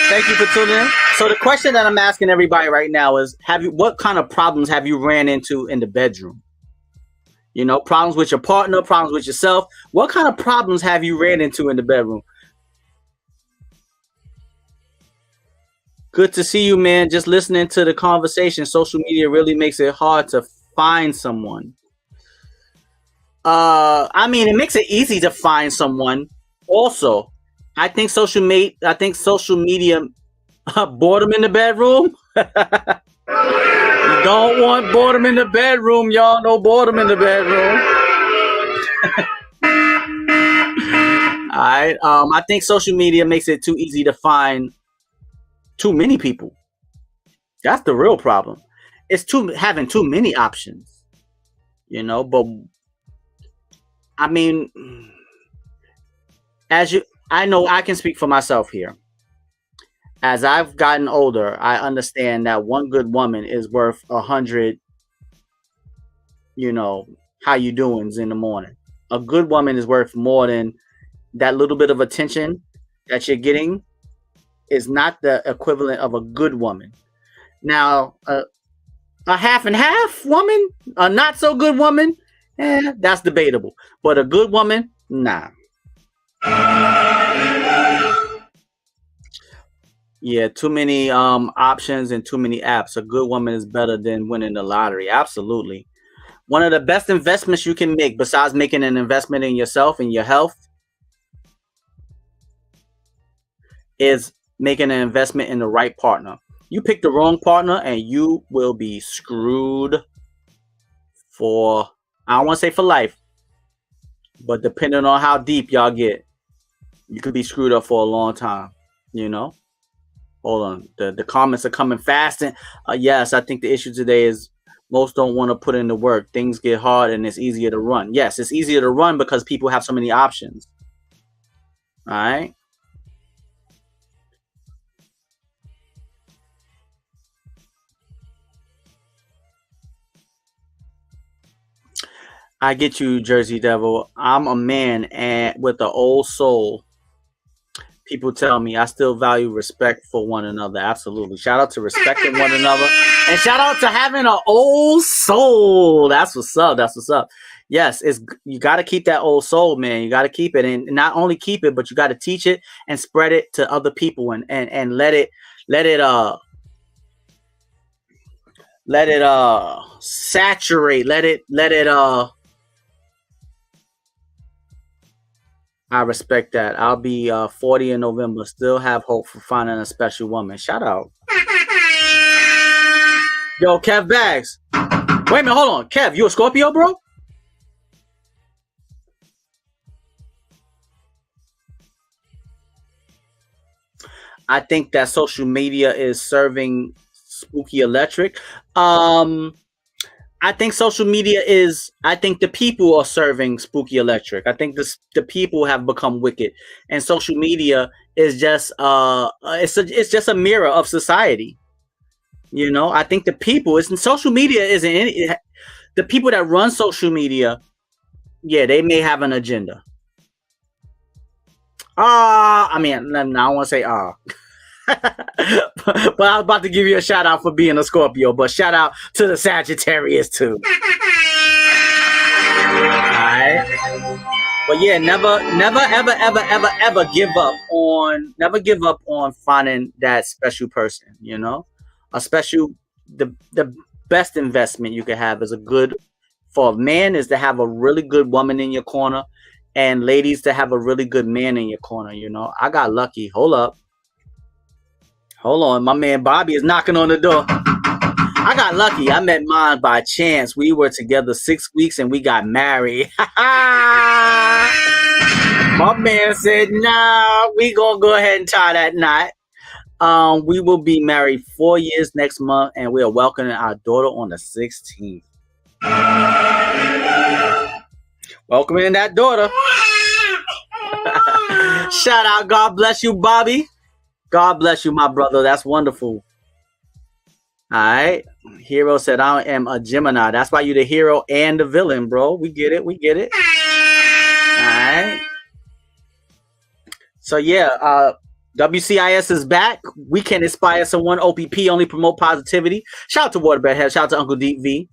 Thank you for tuning in. So the question that I'm asking everybody right now is, what kind of problems have you ran into in the bedroom? Problems with your partner, problems with yourself. What kind of problems have you ran into in the bedroom? Good to see you, man. Just listening to the conversation. Social media really makes it hard to find someone. It makes it easy to find someone. Also, I think social media boredom in the bedroom. You don't want boredom in the bedroom, y'all. No boredom in the bedroom. All right. I think social media makes it too easy to find too many people. That's the real problem. It's having too many options. But I know I can speak for myself here. As I've gotten older, I understand that one good woman is worth 100, how you doings in the morning. A good woman is worth more than that little bit of attention that you're getting is not the equivalent of a good woman. Now, a half and half woman, a not so good woman, that's debatable. But a good woman, nah. Yeah, too many options and too many apps. A good woman is better than winning the lottery. Absolutely. One of the best investments you can make, besides making an investment in yourself and your health, is making an investment in the right partner. You pick the wrong partner and you will be screwed for, I don't want to say for life, but depending on how deep y'all get, you could be screwed up for a long time, Hold on. The comments are coming fast. And yes, I think the issue today is most don't want to put in the work. Things get hard and it's easier to run. Yes, it's easier to run because people have so many options. All right. I get you, Jersey Devil. I'm a man and with an old soul. People tell me I still value respect for one another. Absolutely. Shout out to respecting one another. And shout out to having an old soul. That's what's up. That's what's up. Yes, you got to keep that old soul, man. You got to keep it. And not only keep it, but you got to teach it and spread it to other people and let it saturate. Let it I respect that. I'll be 40 in November. Still have hope for finding a special woman. Shout out. Yo, Kev Bags. Wait a minute, hold on. Kev, you a Scorpio, bro? I think that social media is serving Spooky Electric. I think social media I think the people are serving Spooky Electric. I think the people have become wicked, and social media is just it's just a mirror of society. I think the people social media isn't any. The people that run social media, yeah, they may have an agenda. I don't want to say but I was about to give you a shout out for being a Scorpio, but shout out to the Sagittarius too. Alright. But yeah, never give up on finding that special person, A special the best investment you can have is for a man is to have a really good woman in your corner, and ladies to have a really good man in your corner, I got lucky. Hold on, my man Bobby is knocking on the door. I got lucky. I met mine by chance. We were together 6 weeks and we got married. My man said, nah, we gonna go ahead and tie that knot. We will be married 4 years next month, and we are welcoming our daughter on the 16th. Welcoming that daughter. Shout out, God bless you, Bobby. God bless you, my brother. That's wonderful. All right. Hero said, I am a Gemini. That's why you're the hero and the villain, bro. We get it. All right. So, yeah, WCIS is back. We can inspire someone. OPP, only promote positivity. Shout out to Waterbed Head. Shout out to Uncle Deep V.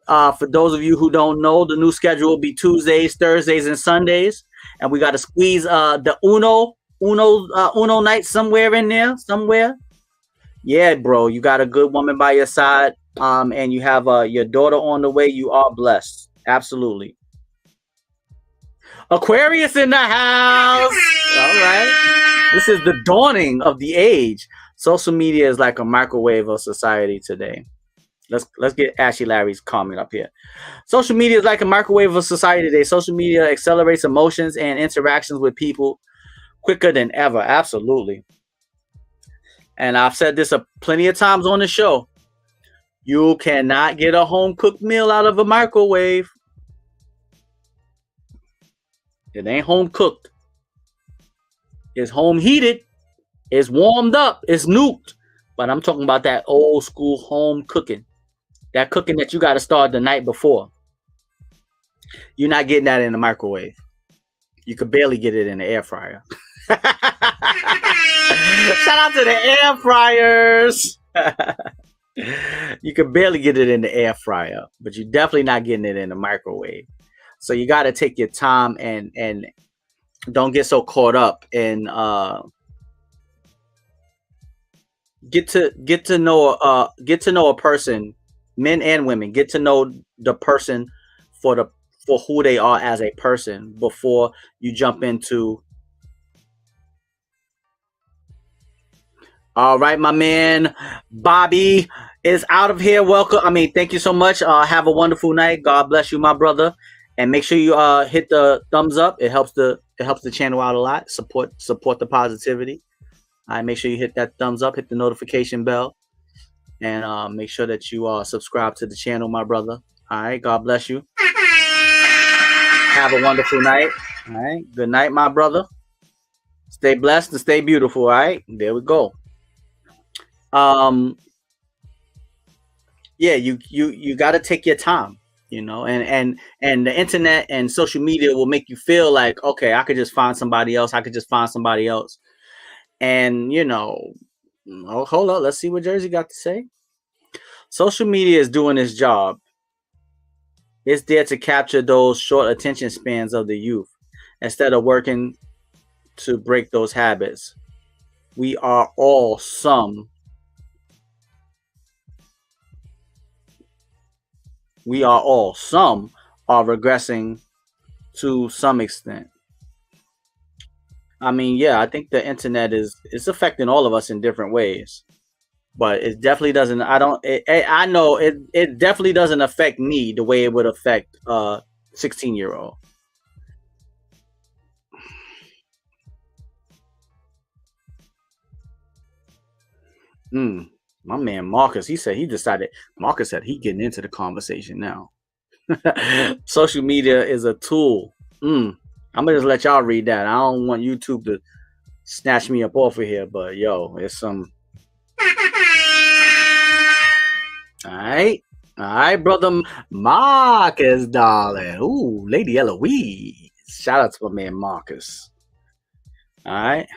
For those of you who don't know, the new schedule will be Tuesdays, Thursdays, and Sundays. And we got to squeeze the Uno night somewhere in there. Yeah, bro. You got a good woman by your side. And you have your daughter on the way. You are blessed. Absolutely. Aquarius in the house. All right. This is the dawning of the age. Social media is like a microwave of society today. Let's get Ashley Larry's comment up here. Social media is like a microwave of society today. Social media accelerates emotions and interactions with people quicker than ever. Absolutely. And I've said this plenty of times on the show. You cannot get a home cooked meal out of a microwave. It ain't home cooked. It's home heated. It's warmed up. It's nuked. But I'm talking about that old school home cooking. That cooking that you got to start the night before. You're not getting that in the microwave. You could barely get it in the air fryer. Shout out to the air fryers. You could barely get it in the air fryer, but you're definitely not getting it in the microwave. So you got to take your time and don't get so caught up in get to know a person, men and women. Get to know the person for who they are as a person before you jump into. All right, my man Bobby is out of here. Welcome. I mean, thank you so much. Have a wonderful night. God bless you, my brother. And make sure you hit the thumbs up. It helps the channel out a lot. Support the positivity. All right, make sure you hit that thumbs up, hit the notification bell, and make sure that you subscribe to the channel, my brother. All right, God bless you. Have a wonderful night. All right, good night, my brother. Stay blessed and stay beautiful. All right, there we go. Yeah, you got to take your time, and the internet and social media will make you feel like, okay, I could just find somebody else. And oh, hold on, let's see what Jersey got to say. Social media is doing its job. It's there to capture those short attention spans of the youth instead of working to break those habits. We are all some are regressing to some extent. I mean, yeah, I think the internet is affecting all of us in different ways, but it definitely doesn't. I know it definitely doesn't affect me the way it would affect 16-year-old. My man Marcus, Marcus said he getting into the conversation now. Social media is a tool. I'm gonna just let y'all read that. I don't want YouTube to snatch me up off of here, but yo, it's some. All right, brother Marcus, darling. Ooh, Lady Eloise. Shout out to my man Marcus. All right.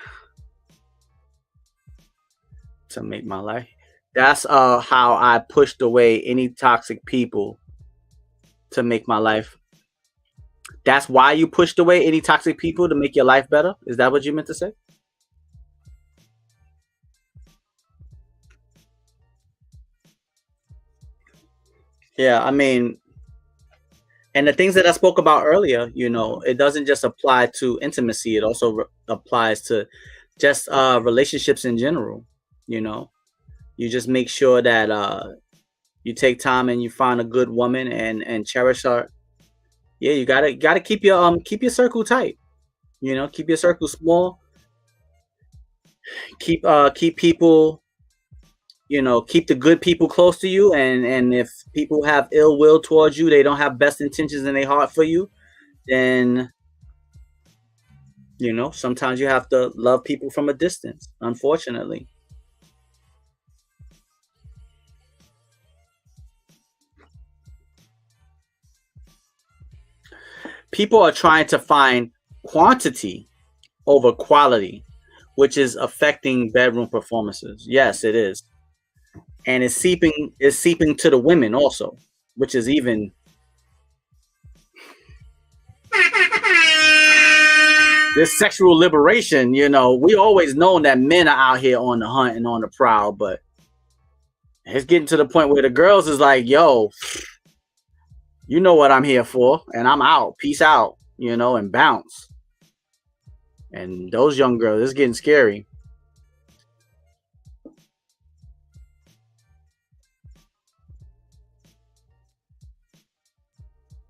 To make my life. That's how I pushed away any toxic people to make my life. That's why you pushed away any toxic people to make your life better? Is that what you meant to say? Yeah, I mean, and the things that I spoke about earlier, it doesn't just apply to intimacy. It also applies to just relationships in general. You just make sure that you take time and you find a good woman and cherish her. Yeah, you gotta keep your circle tight. Keep your circle small. Keep people. Keep the good people close to you, and if people have ill will towards you, they don't have best intentions in their heart for you, then sometimes you have to love people from a distance, unfortunately. People are trying to find quantity over quality, which is affecting bedroom performances. Yes, it is. And it's seeping to the women also, which is even this sexual liberation. We always known that men are out here on the hunt and on the prowl, but it's getting to the point where the girls is like, yo, you know what I'm here for, and I'm out. Peace out, and bounce. And those young girls, it's getting scary.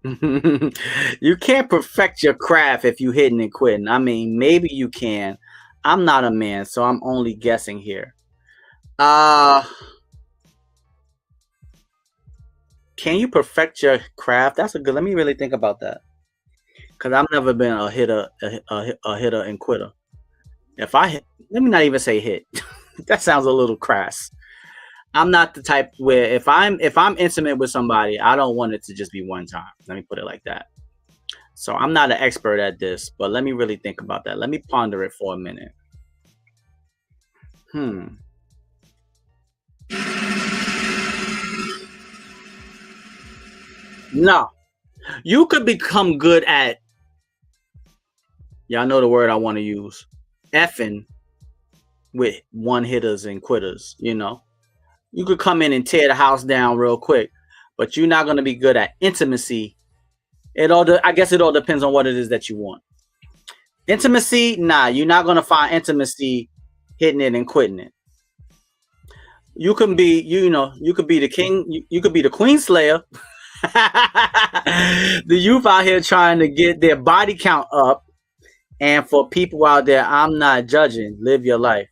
You can't perfect your craft if you hitting and quitting. I mean, maybe you can. I'm not a man, so I'm only guessing here. Can you perfect your craft? That's a good. Let me really think about that, because I've never been a hitter, a hitter and quitter. If I hit, let me not even say hit. That sounds a little crass. I'm not the type where if I'm intimate with somebody, I don't want it to just be one time. Let me put it like that. So I'm not an expert at this, but let me really think about that. Let me ponder it for a minute. No, you could become good at, y'all know the word I want to use, effing with one hitters and quitters. You could come in and tear the house down real quick, but you're not going to be good at intimacy. I guess it all depends on what it is that you want. Intimacy, nah, you're not going to find intimacy hitting it and quitting it. You can be, you could be the king, you could be the queen slayer. The youth out here trying to get their body count up. And for people out there, I'm not judging. Live your life.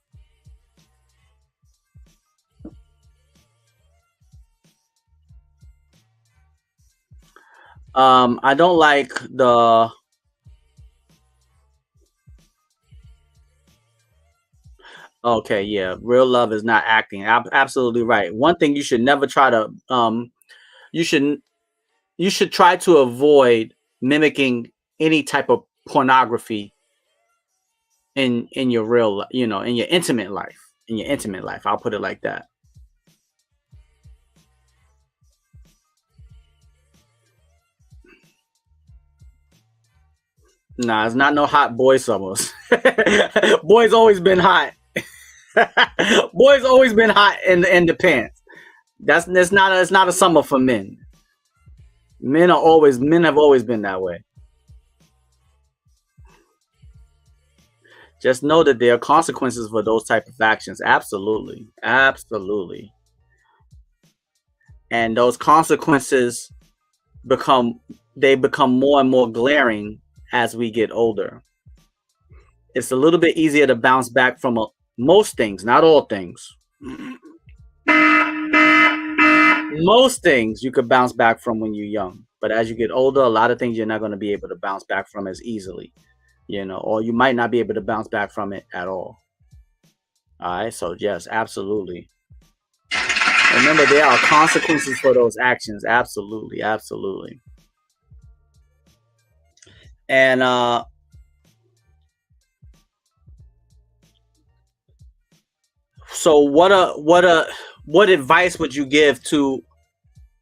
I don't like the okay, yeah, real love is not acting. Absolutely right. One thing you should never try to you should you should try to avoid mimicking any type of pornography in your real, in your intimate life. In your intimate life, I'll put it like that. Nah, it's not no hot boy summers. Boys always been hot. Boys always been hot in the pants. It's not a summer for men. Men have always been that way. Just know that there are consequences for those type of actions. Absolutely. Absolutely. And those consequences become more and more glaring as we get older. It's a little bit easier to bounce back from most things, not all things. Most things you could bounce back from when you're young, but as you get older, a lot of things you're not going to be able to bounce back from as easily, or you might not be able to bounce back from it at all. All right, so yes, absolutely. Remember, there are consequences for those actions. Absolutely, absolutely. And so what advice would you give to,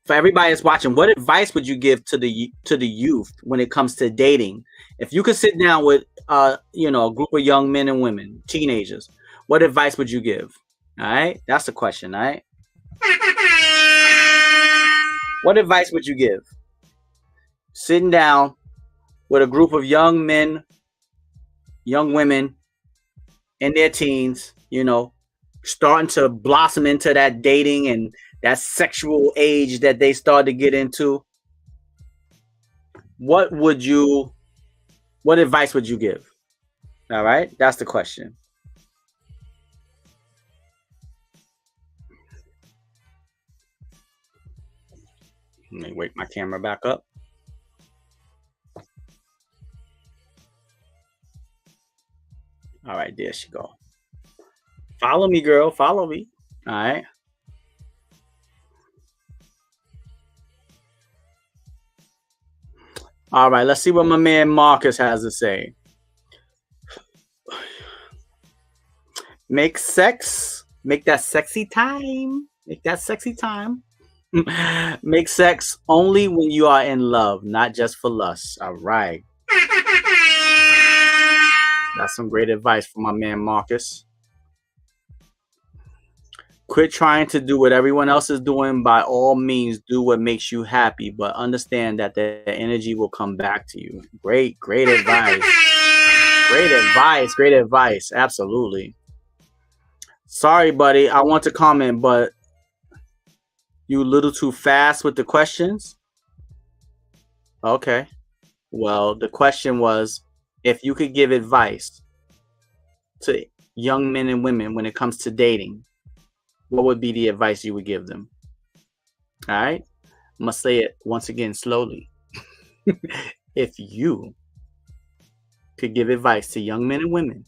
for everybody that's watching, what advice would you give to the youth when it comes to dating? If you could sit down with a group of young men and women, teenagers, what advice would you give? All right, that's the question. All right, what advice would you give? Sitting down with a group of young men, young women in their teens, starting to blossom into that dating and that sexual age that they start to get into. What advice would you give? All right, that's the question. Let me wake my camera back up. All right, there she go. Follow me, girl. Follow me. All right. All right, let's see what my man Marcus has to say. Make that sexy time. Make that sexy time. Make sex only when you are in love, not just for lust. All right. That's some great advice from my man Marcus. Quit trying to do what everyone else is doing. By all means, do what makes you happy, but understand that the energy will come back to you. Great advice. Great advice. Absolutely. Sorry, buddy. I want to comment, but you a little too fast with the questions. Okay. Well, the question was, if you could give advice to young men and women when it comes to dating, what would be the advice you would give them? All right. I must say it once again slowly. If you could give advice to young men and women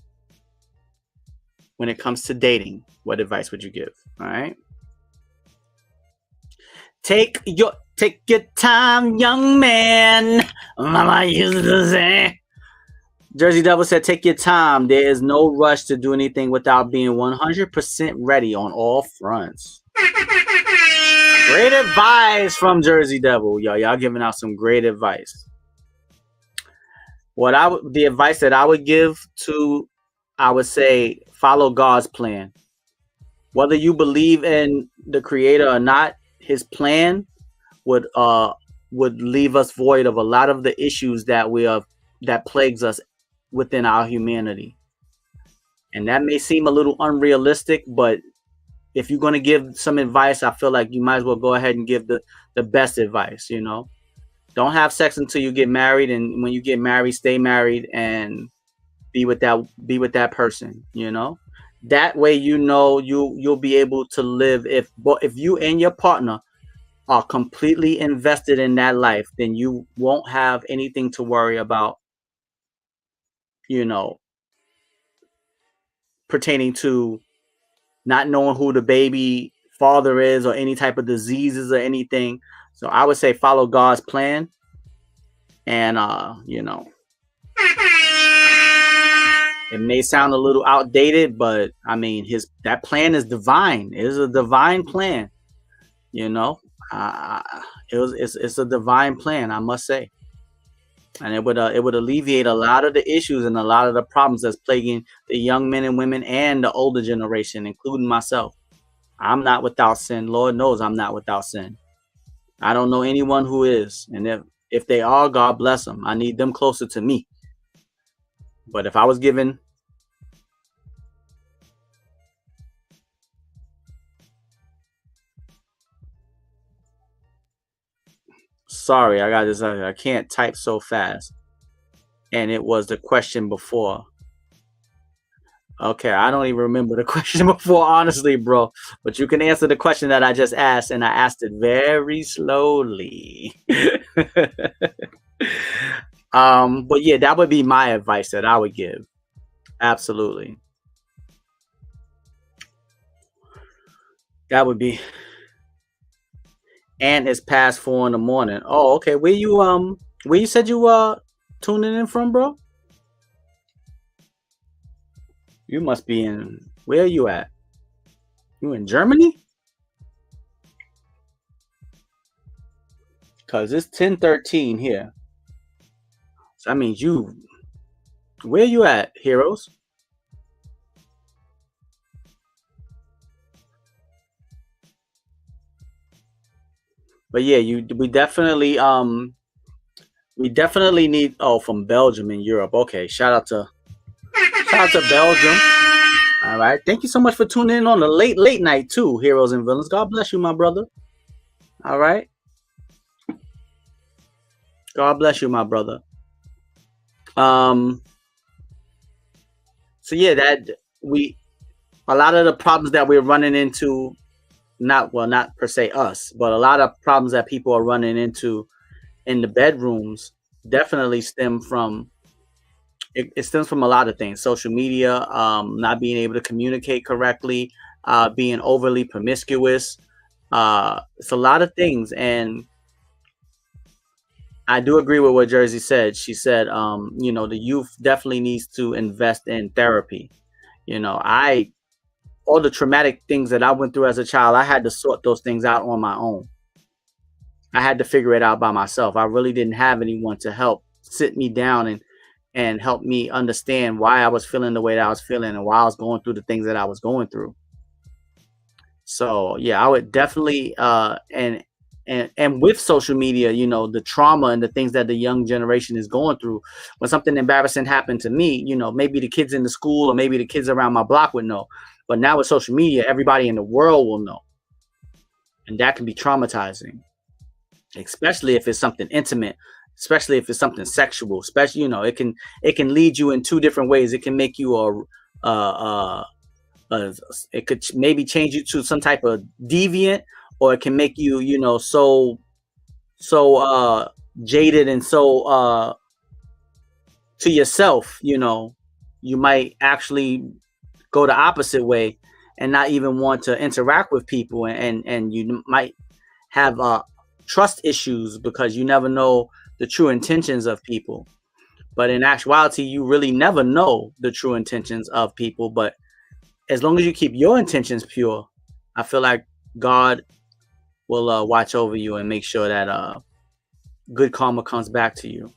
when it comes to dating, what advice would you give? All right. Take your time, young man. Mama used to say. Jersey Devil said, take your time. There is no rush to do anything without being 100% ready on all fronts. Great advice from Jersey Devil. Y'all giving out some great advice. The advice that I would give to, I would say, follow God's plan. Whether you believe in the Creator or not, His plan would leave us void of a lot of the issues that plagues us within our humanity. And that may seem a little unrealistic, but if you're going to give some advice, I feel like you might as well go ahead and give the best advice. Don't have sex until you get married, and when you get married, stay married and be with that person. That way you'll be able to live. If you and your partner are completely invested in that life, then you won't have anything to worry about, pertaining to not knowing who the baby father is or any type of diseases or anything. So I would say follow God's plan. And it may sound a little outdated, but I mean that plan is divine. It is a divine plan. It's a divine plan, I must say. And it would alleviate a lot of the issues and a lot of the problems that's plaguing the young men and women and the older generation, including myself. I'm not without sin. Lord knows I'm not without sin. I don't know anyone who is. And if they are, God bless them. I need them closer to me. But if I was given... Sorry, I got this. I can't type so fast. And it was the question before. Okay, I don't even remember the question before, honestly, bro. But you can answer the question that I just asked, and I asked it very slowly. But yeah, that would be my advice that I would give. Absolutely. That would be. And it's past 4 a.m. Oh, okay. Where you said you tuning in from, bro? You must be in. Where are you at? You in Germany? Cause it's 10:13 here. So that means you. Where you at, heroes? But yeah, we definitely need from Belgium in Europe. Okay, shout out to Belgium. All right. Thank you so much for tuning in on the late night too, heroes and villains. God bless you, my brother. All right. God bless you, my brother. So yeah, a lot of the problems that we're running into, not per se us, but a lot of problems that people are running into in the bedrooms definitely stem from it stems from a lot of things. Social media, not being able to communicate correctly, being overly promiscuous. It's a lot of things. And I do agree with what Jersey said. She said, the youth definitely needs to invest in therapy. All the traumatic things that I went through as a child, I had to sort those things out on my own. I had to figure it out by myself. I really didn't have anyone to help sit me down and help me understand why I was feeling the way that I was feeling and why I was going through the things that I was going through. So yeah, I would definitely and with social media, the trauma and the things that the young generation is going through. When something embarrassing happened to me, maybe the kids in the school or maybe the kids around my block would know. But now with social media, everybody in the world will know. And that can be traumatizing, especially if it's something intimate, especially if it's something sexual, especially, it can lead you in two different ways. It can make you it could maybe change you to some type of deviant, or it can make you, so jaded and so to yourself, you might actually go the opposite way and not even want to interact with people, and you might have trust issues because you never know the true intentions of people. But in actuality, you really never know the true intentions of people. But as long as you keep your intentions pure, I feel like God will watch over you and make sure that good karma comes back to you.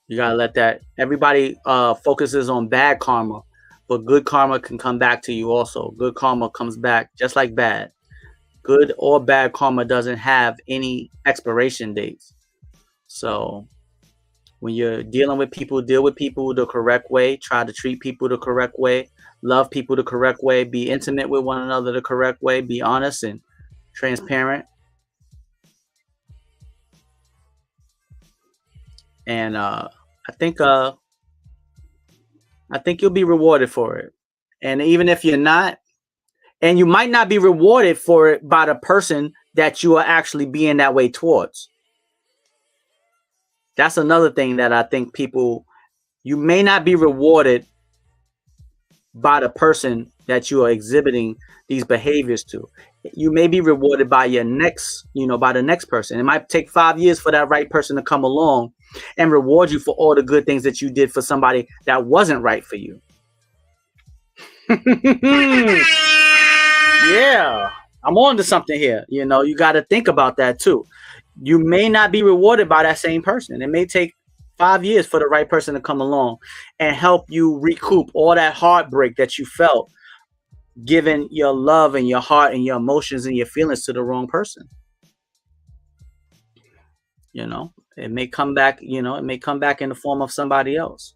You gotta let that. Everybody focuses on bad karma, but good karma can come back to you also. Good karma comes back just like bad. Good or bad karma doesn't have any expiration dates. So when you're dealing with people, deal with people the correct way. Try to treat people the correct way. Love people the correct way. Be intimate with one another the correct way. Be honest and transparent. And I think you'll be rewarded for it. And even if you're not, and you might not be rewarded for it by the person that you are actually being that way towards. That's another thing that I think people, you may not be rewarded by the person that you are exhibiting these behaviors to. You may be rewarded by your next, by the next person. It might take 5 years for that right person to come along and reward you for all the good things that you did for somebody that wasn't right for you. Yeah, I'm on to something here. You got to think about that too. You may not be rewarded by that same person. It may take 5 years for the right person to come along and help you recoup all that heartbreak that you felt giving your love and your heart and your emotions and your feelings to the wrong person. It may come back, it may come back in the form of somebody else.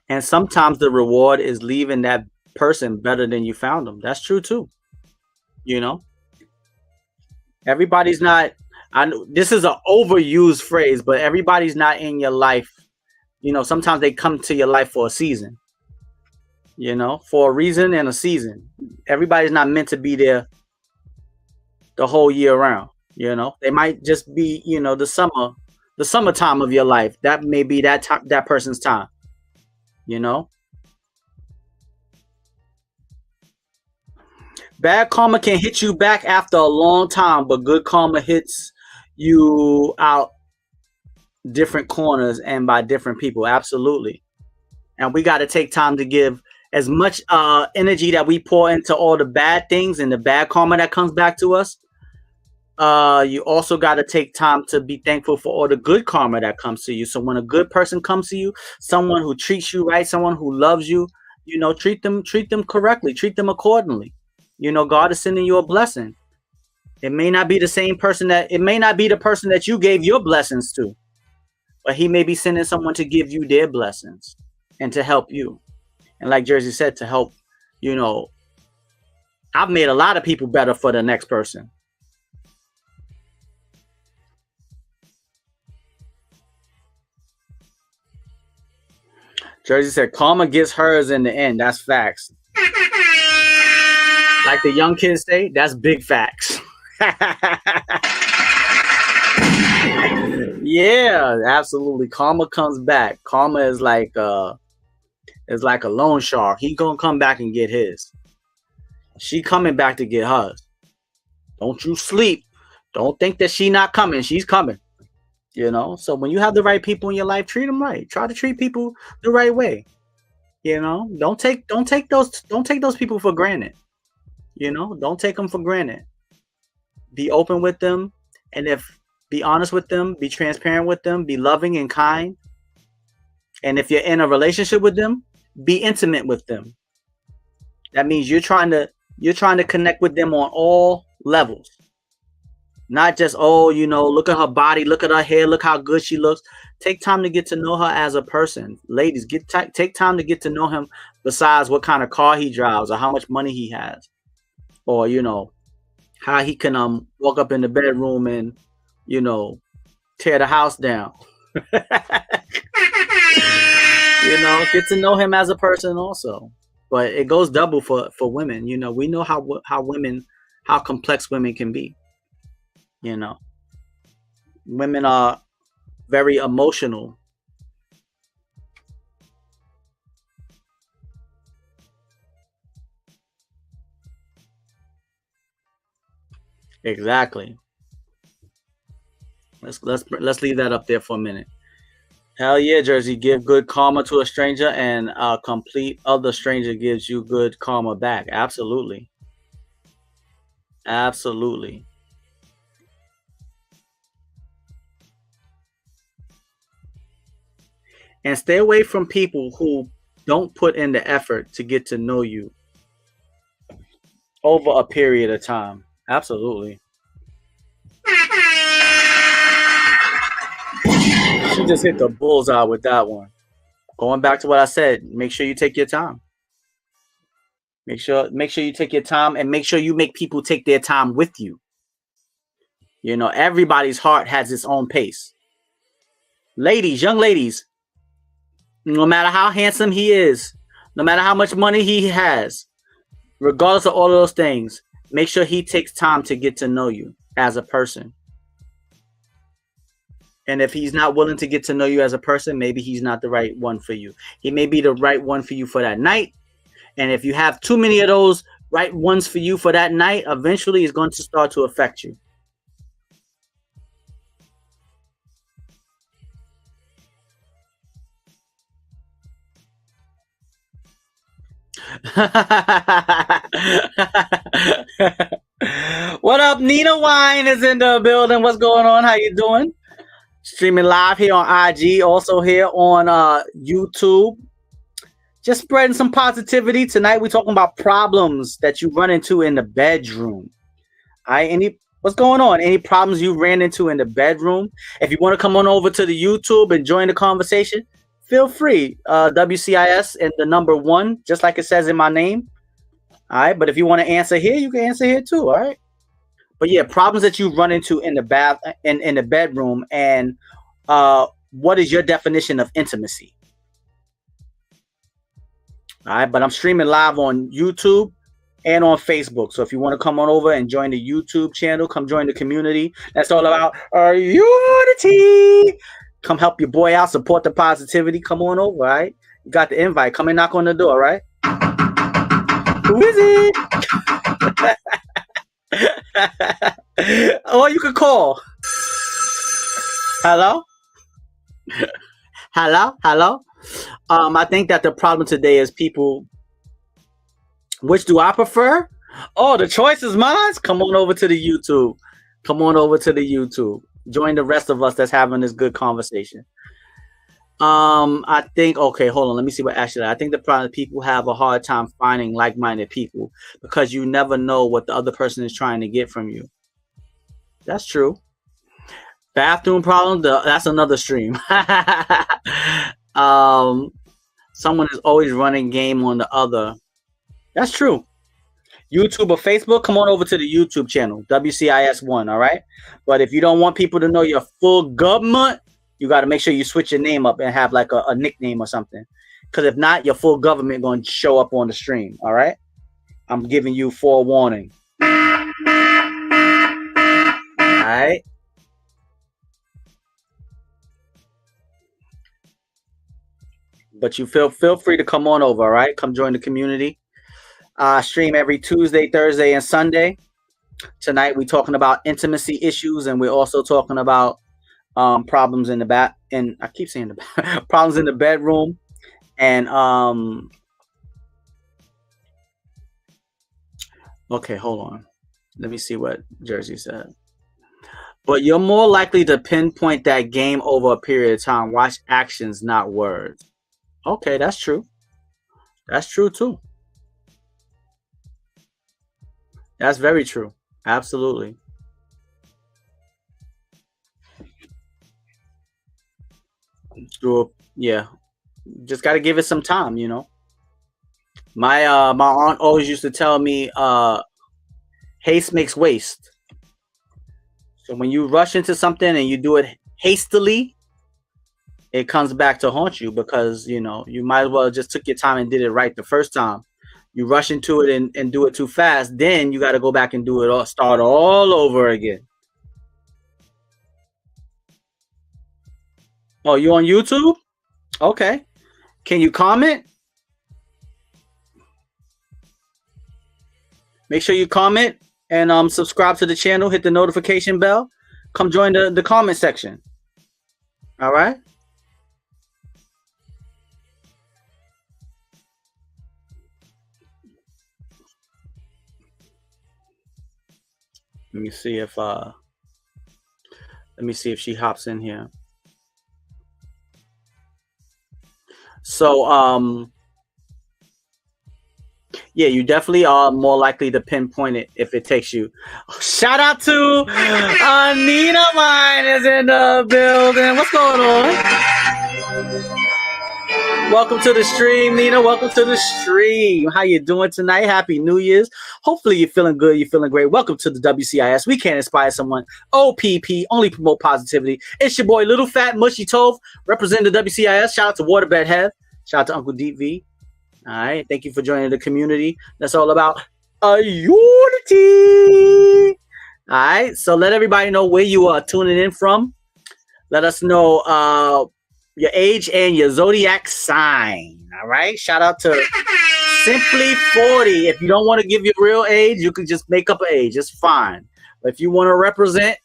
And sometimes the reward is leaving that person better than you found them. That's true too. Everybody's not, I know this is an overused phrase, but everybody's not in your life. Sometimes they come to your life for a season, for a reason and a season. Everybody's not meant to be there the whole year round. They might just be, the summertime of your life. That may be that person's time. Bad karma can hit you back after a long time, but good karma hits you out different corners and by different people. Absolutely. And we got to take time to give as much energy that we pour into all the bad things and the bad karma that comes back to us. You also got to take time to be thankful for all the good karma that comes to you. So when a good person comes to you, someone who treats you right, someone who loves you, treat them correctly, treat them accordingly. God is sending you a blessing. It may not be the same person it may not be the person that you gave your blessings to, but he may be sending someone to give you their blessings and to help you. And like Jersey said, to help, I've made a lot of people better for the next person. Jersey said, karma gets hers in the end. That's facts. Like the young kids say, that's big facts. Yeah, absolutely. Karma comes back. Karma is like a loan shark. He gonna come back and get his. She coming back to get hers. Don't you sleep. Don't think that she not coming. She's coming. So when you have the right people in your life, treat them right. Try to treat people the right way. Don't take those people for granted. Don't take them for granted. Be open with them, and be honest with them, be transparent with them, be loving and kind. And if you're in a relationship with them, be intimate with them. That means you're trying to connect with them on all levels. Not just, look at her body, look at her hair, look how good she looks. Take time to get to know her as a person. Ladies, take time to get to know him besides what kind of car he drives or how much money he has. Or, how he can walk up in the bedroom and, tear the house down. Get to know him as a person also. But it goes double for women. We know how complex women can be. Women are very emotional. Exactly. Let's leave that up there for a minute. Hell yeah, Jersey. Give good karma to a stranger, and a complete other stranger gives you good karma back. Absolutely. Absolutely. And stay away from people who don't put in the effort to get to know you over a period of time. Absolutely. She just hit the bullseye with that one. Going back to what I said, make sure you take your time. Make sure you take your time, and make sure you make people take their time with you. You know, everybody's heart has its own pace. Ladies, young ladies, no matter how handsome he is, no matter how much money he has, regardless of all of those things, make sure he takes time to get to know you as a person. And if he's not willing to get to know you as a person, maybe he's not the right one for you. He may be the right one for you for that night. And if you have too many of those right ones for you for that night, eventually it's going to start to affect you. What up? Nina Wine is in the building. What's going on? How you doing? Streaming live here on IG, also here on YouTube. Just spreading some positivity. Tonight we're talking about problems that you run into in the bedroom. All right, what's going on? Any problems you ran into in the bedroom? If you want to come on over to the YouTube and join the conversation, feel free. WCIS and the number 1, just like it says in my name. All right, but if you want to answer here, you can answer here too. All right. But yeah, problems that you run into in the bedroom, and what is your definition of intimacy? All right, but I'm streaming live on YouTube and on Facebook. So if you want to come on over and join the YouTube channel, come join the community. That's all about our unity. Come help your boy out, support the positivity. Come on over, all right? You got the invite. Come and knock on the door, right? Who is it? Or you could call. Hello? Hello? I think that the problem today is people. Which do I prefer? Oh, the choice is mine. Come on over to the YouTube. Join the rest of us that's having this good conversation. I think, okay, hold on. Let me see what actually. I think the problem people have a hard time finding like-minded people because you never know what the other person is trying to get from you. That's true. Bathroom problem, that's another stream. Someone is always running game on the other. That's true. YouTube or Facebook, come on over to the YouTube channel, WCIS1, all right? But if you don't want people to know your full government, you got to make sure you switch your name up and have like a nickname or something. Because if not, your full government going to show up on the stream, all right? I'm giving you forewarning. All right? But you feel free to come on over, all right? Come join the community. Stream every Tuesday, Thursday, and Sunday. Tonight we're talking about intimacy issues, and we're also talking about problems in the and I keep saying problems in the bedroom, and okay, hold on. Let me see what Jersey said. But you're more likely to pinpoint that game over a period of time. Watch actions, not words. Okay, that's true. That's true too. That's very true. Absolutely. True. Yeah. Just got to give it some time, you know. My aunt always used to tell me haste makes waste. So when you rush into something and you do it hastily, it comes back to haunt you because, you know, you might as well just took your time and did it right the first time. You rush into it and do it too fast, then you got to go back and do it all, start all over again. Oh, you on YouTube? Okay. Can you comment? Make sure you comment. And subscribe to the channel, hit the notification bell. Come join the comment section. All right. Let me see if she hops in here. So yeah, you definitely are more likely to pinpoint it if it takes you. Shout out to Nina Mine is in the building. What's going on? Welcome to the stream, Nina. Welcome to the stream. How you doing tonight? Happy New Year's. Hopefully you're feeling good. You're feeling great. Welcome to the WCIS. We can't inspire someone. OPP, only promote positivity. It's your boy, Little Fat Mushy Tove, representing the WCIS. Shout out to Waterbed Head. Shout out to Uncle Deep V. All right. Thank you for joining the community. That's all about unity. All right. So let everybody know where you are tuning in from. Let us know your age and your zodiac sign. All right. Shout out to Simply 40. If you don't want to give your real age, you can just make up an age. It's fine. But if you want to represent,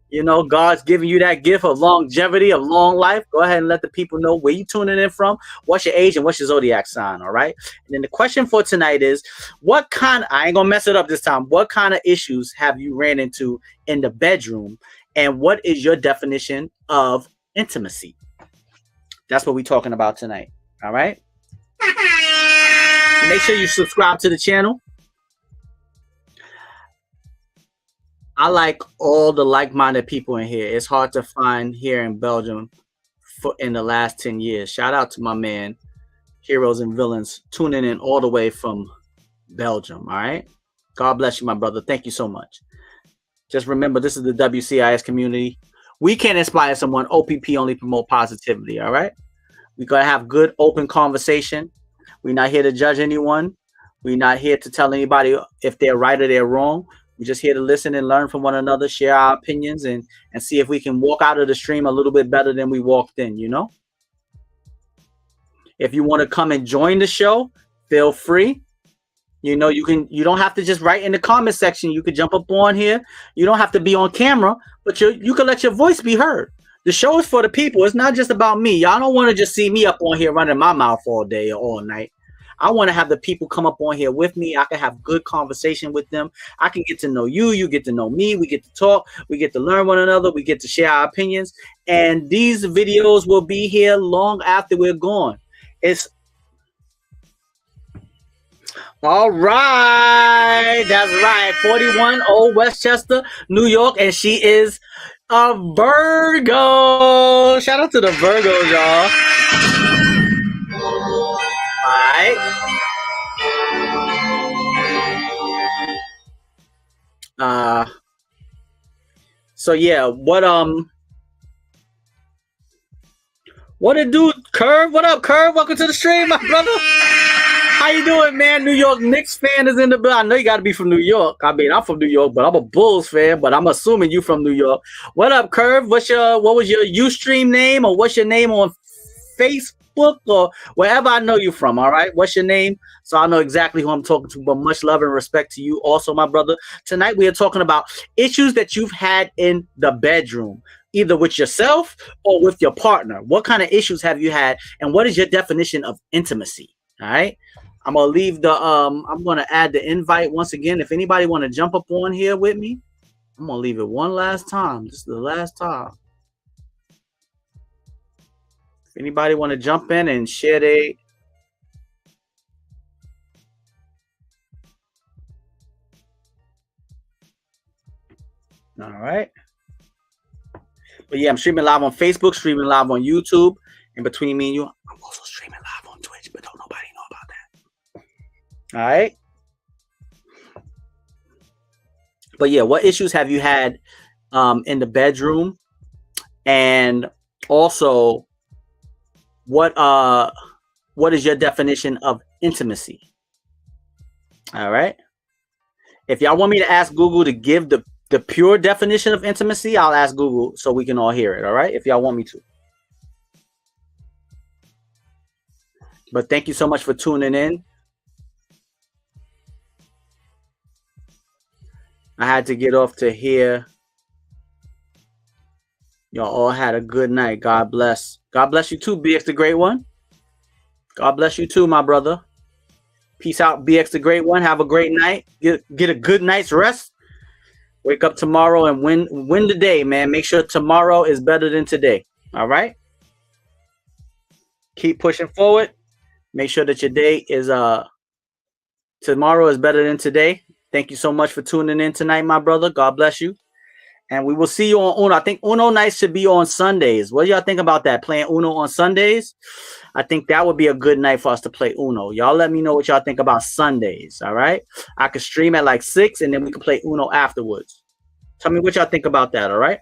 you know, God's giving you that gift of longevity, of long life, go ahead and let the people know where you tuning in from, what's your age, and what's your zodiac sign. All right. And then the question for tonight is, I ain't gonna mess it up this time. What kind of issues have you ran into in the bedroom? And what is your definition of intimacy? That's what we're talking about tonight. All right. Make sure you subscribe to the channel. I like all the like-minded people in here. It's hard to find here in Belgium in the last 10 years. Shout out to my man, Heroes and Villains, tuning in all the way from Belgium. All right. God bless you, my brother. Thank you so much. Just remember, this is the WCIS community. We can't inspire someone. OPP only promote positivity. All right. We're going to have good, open conversation. We're not here to judge anyone. We're not here to tell anybody if they're right or they're wrong. We're just here to listen and learn from one another, share our opinions, and see if we can walk out of the stream a little bit better than we walked in, you know? If you want to come and join the show, feel free. You know, you don't have to just write in the comment section. You could jump up on here. You don't have to be on camera, but you can let your voice be heard. The show is for the people. It's not just about me. Y'all don't want to just see me up on here running my mouth all day or all night. I want to have the people come up on here with me. I can have good conversation with them. I can get to know you. You get to know me. We get to talk. We get to learn one another. We get to share our opinions. And these videos will be here long after we're gone. It's all right. That's right. 41 Old Westchester, New York. And she is a Virgo. Shout out to the Virgos, y'all. All right. So yeah, what it do, Curve? What up, Curve? Welcome to the stream, my brother. How you doing, man? New York Knicks fan is in the building. I know you got to be from New York. I mean, I'm from New York, but I'm a Bulls fan. But I'm assuming you from New York. What up, Curve? What was your Ustream name, or what's your name on Facebook or wherever I know you from? All right, what's your name? So I know exactly who I'm talking to. But much love and respect to you, also, my brother. Tonight we are talking about issues that you've had in the bedroom, either with yourself or with your partner. What kind of issues have you had, and what is your definition of intimacy? All right. I'm gonna leave the I'm gonna add the invite once again. If anybody want to jump up on here with me, I'm gonna leave it one last time. This is the last time. If anybody want to jump in and share all right. But yeah, I'm streaming live on Facebook, streaming live on YouTube, and between me and you, I'm also streaming live on Twitch, but don't nobody know about that. All right. But yeah, what issues have you had in the bedroom? And also, what is your definition of intimacy? All right. If y'all want me to ask Google to give the pure definition of intimacy, I'll ask Google so we can all hear it. All right. If y'all want me to. But thank you so much for tuning in. I had to get off to here. Y'all all had a good night. God bless. God bless you too, BX the Great One. God bless you too, my brother. Peace out, BX the Great One. Have a great night. Get a good night's rest. Wake up tomorrow and win the day, man. Make sure tomorrow is better than today. All right? Keep pushing forward. Make sure that your day is tomorrow is better than today. Thank you so much for tuning in tonight, my brother. God bless you. And we will see you on Uno. I think Uno nights should be on Sundays. What do y'all think about that? Playing Uno on Sundays? I think that would be a good night for us to play Uno. Y'all let me know what y'all think about Sundays, all right? I could stream at like 6, and then we can play Uno afterwards. Tell me what y'all think about that, all right?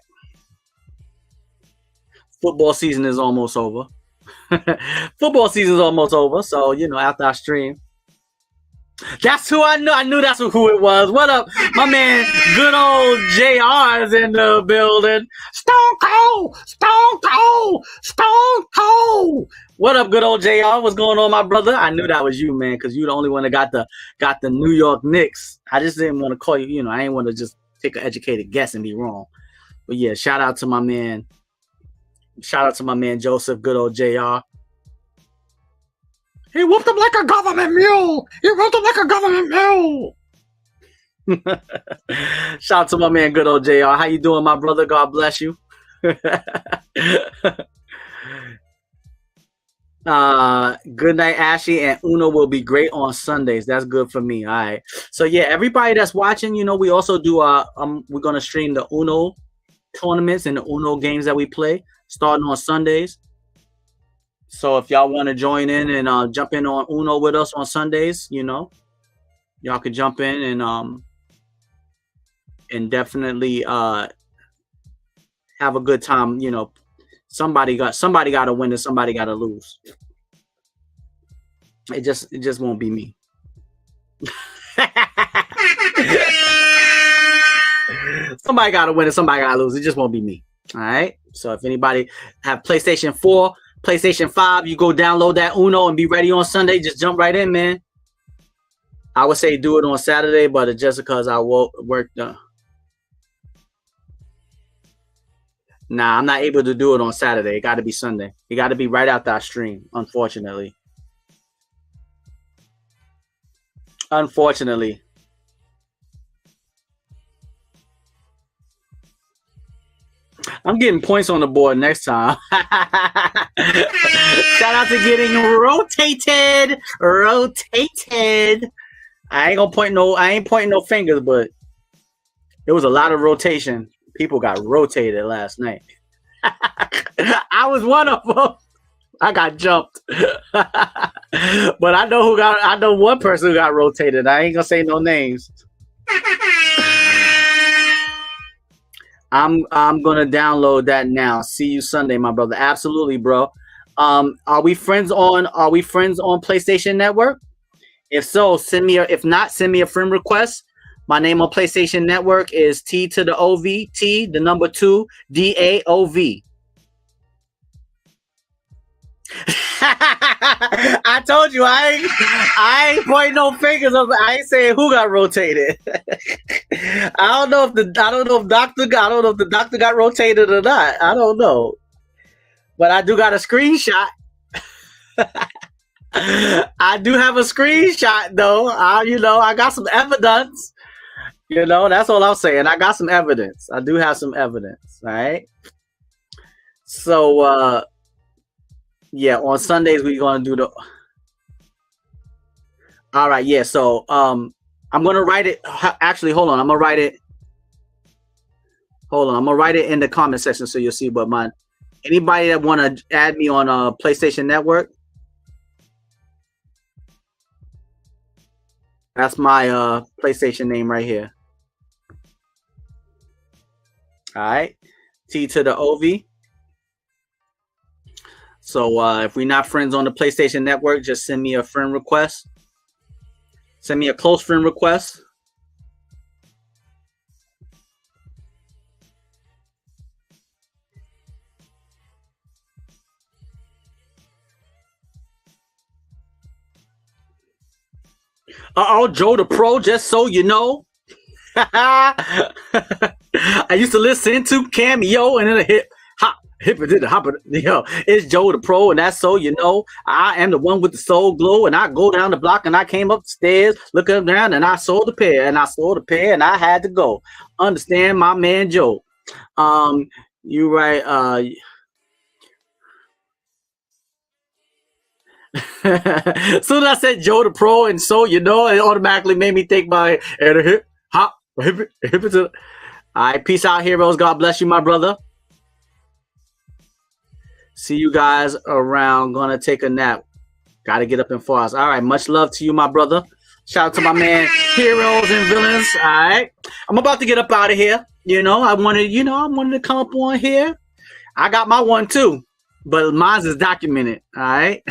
Football season is almost over. Football season is almost over, so, after I stream. That's who I knew. I knew that's who it was. What up? My man, good old JR is in the building. Stone Cold! Stone Cold! Stone Cold! What up, good old JR? What's going on, my brother? I knew that was you, man, because you're the only one that got the New York Knicks. I just didn't want to call you, I didn't want to just take an educated guess and be wrong. But yeah, shout out to my man. Shout out to my man Joseph, good old JR. He whooped him like a government mule. He whooped him like a government mule. Shout out to my man, good old JR. How you doing, my brother? God bless you. Good night, Ashley. And Uno will be great on Sundays. That's good for me. All right. So yeah, everybody that's watching, we also do we're gonna stream the Uno tournaments and the Uno games that we play starting on Sundays. So if y'all want to join in and jump in on Uno with us on Sundays, y'all could jump in and definitely have a good time. Somebody got to win and somebody got to lose. It just won't be me. Somebody got to win and somebody got to lose. It just won't be me. All right. So if anybody have PlayStation 4, PlayStation 5, you go download that Uno and be ready on Sunday. Just jump right in, man. I would say do it on Saturday, but it's just because I work. Nah, I'm not able to do it on Saturday. It got to be Sunday. It got to be right after I stream, unfortunately. Unfortunately. I'm getting points on the board next time. Shout out to getting rotated. I ain't pointing no fingers, but there was a lot of rotation. People got rotated last night. I was one of them. I got jumped. But I know one person who got rotated. I ain't gonna say no names. I'm gonna download that now. See you Sunday, my brother. Absolutely, bro. Are we friends on PlayStation Network? If so, send me a friend request. My name on PlayStation Network is T to the OV, T, the number 2, DAOV. I told you I ain't pointing no fingers up. I ain't saying who got rotated. I don't know if the doctor got rotated or not. I don't know. But I do got a screenshot. I do have a screenshot though. I got some evidence. That's all I'm saying. I got some evidence. I do have some evidence. All right. So yeah, on Sundays we're gonna do the. All right, yeah. So I'm gonna write it. Actually, hold on. I'm gonna write it. Hold on. I'm gonna write it in the comment section so you'll see. But anybody that wanna add me on PlayStation Network, that's my PlayStation name right here. All right, T to the OV. So if we're not friends on the PlayStation Network, just send me a friend request. Send me a close friend request. Joe the Pro, just so you know. I used to listen to Cameo and then a hip hop. Hip it did the hop, it's Joe the Pro, and that's so you know. I am the one with the soul glow, and I go down the block, and I came up the stairs, looking down, and I saw the pair, and I saw the pair, and I had to go. Understand, my man Joe. You right. Soon as I said Joe the Pro, and so you know, it automatically made me think by and a hip hop, hip it to. All right, peace out, heroes. God bless you, my brother. See you guys around. Gonna take a nap. Gotta get up and fast. All right, much love to you, my brother. Shout out to my man, heroes and villains. All right, I'm about to get up out of here. You know, I wanted to come up on here. I got my one too, but mine's is documented. All right.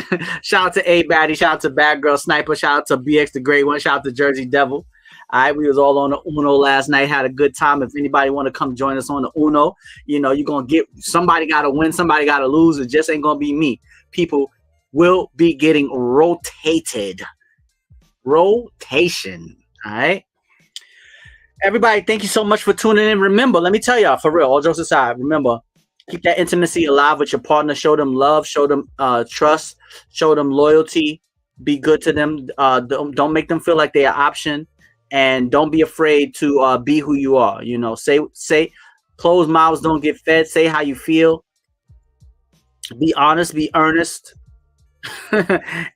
Shout out to A Baddie. Shout out to Bad Girl Sniper. Shout out to BX the Great One. Shout out to Jersey Devil. All right, we was all on the Uno last night. Had a good time. If anybody want to come join us on the Uno, you know, you're gonna get somebody got to win, somebody got to lose. It just ain't gonna be me. People will be getting rotated. Rotation. All right. Everybody, thank you so much for tuning in. Remember, let me tell y'all, for real, all jokes aside, remember, keep that intimacy alive with your partner. Show them love. Show them trust. Show them loyalty. Be good to them. Don't make them feel like they're an option. And don't be afraid to be who you are. You know, say, closed mouths don't get fed. Say how you feel. Be honest. Be earnest.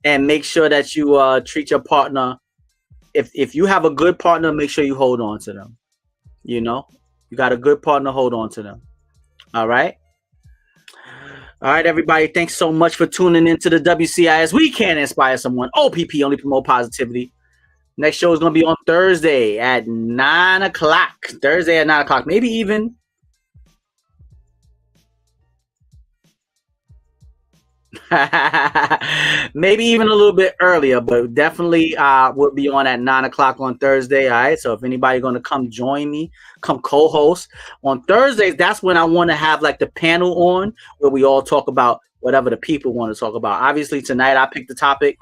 And make sure that you treat your partner. If you have a good partner, make sure you hold on to them. You know, you got a good partner, hold on to them. All right. All right, everybody. Thanks so much for tuning into the WCIS. We can inspire someone. OPP, only promote positivity. Next show is going to be on Thursday at 9 o'clock. Thursday at 9 o'clock. Maybe even. Maybe even a little bit earlier, but definitely we'll be on at 9 o'clock on Thursday. All right. So if anybody's going to come join me, come co-host on Thursdays, that's when I want to have like the panel on where we all talk about whatever the people want to talk about. Obviously, tonight I picked the topic.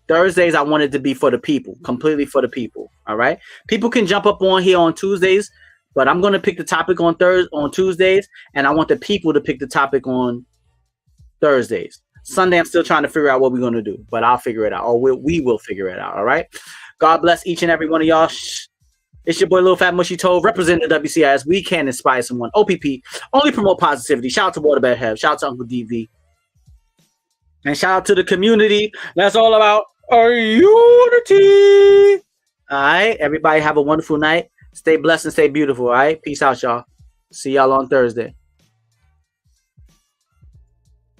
Thursdays, I want it to be for the people, completely for the people. All right. People can jump up on here on Tuesdays, but I'm going to pick the topic on Tuesdays, and I want the people to pick the topic on Thursdays. Sunday, I'm still trying to figure out what we're going to do, but I'll figure it out, or we will figure it out. All right. God bless each and every one of y'all. It's your boy, Little Fat Mushy Toe, representing the WCIS. We can inspire someone. OPP, only promote positivity. Shout out to Waterbed Hev. Shout out to Uncle DV. And shout out to the community. That's all about our unity. All right. Everybody have a wonderful night. Stay blessed and stay beautiful. All right. Peace out, y'all. See y'all on Thursday.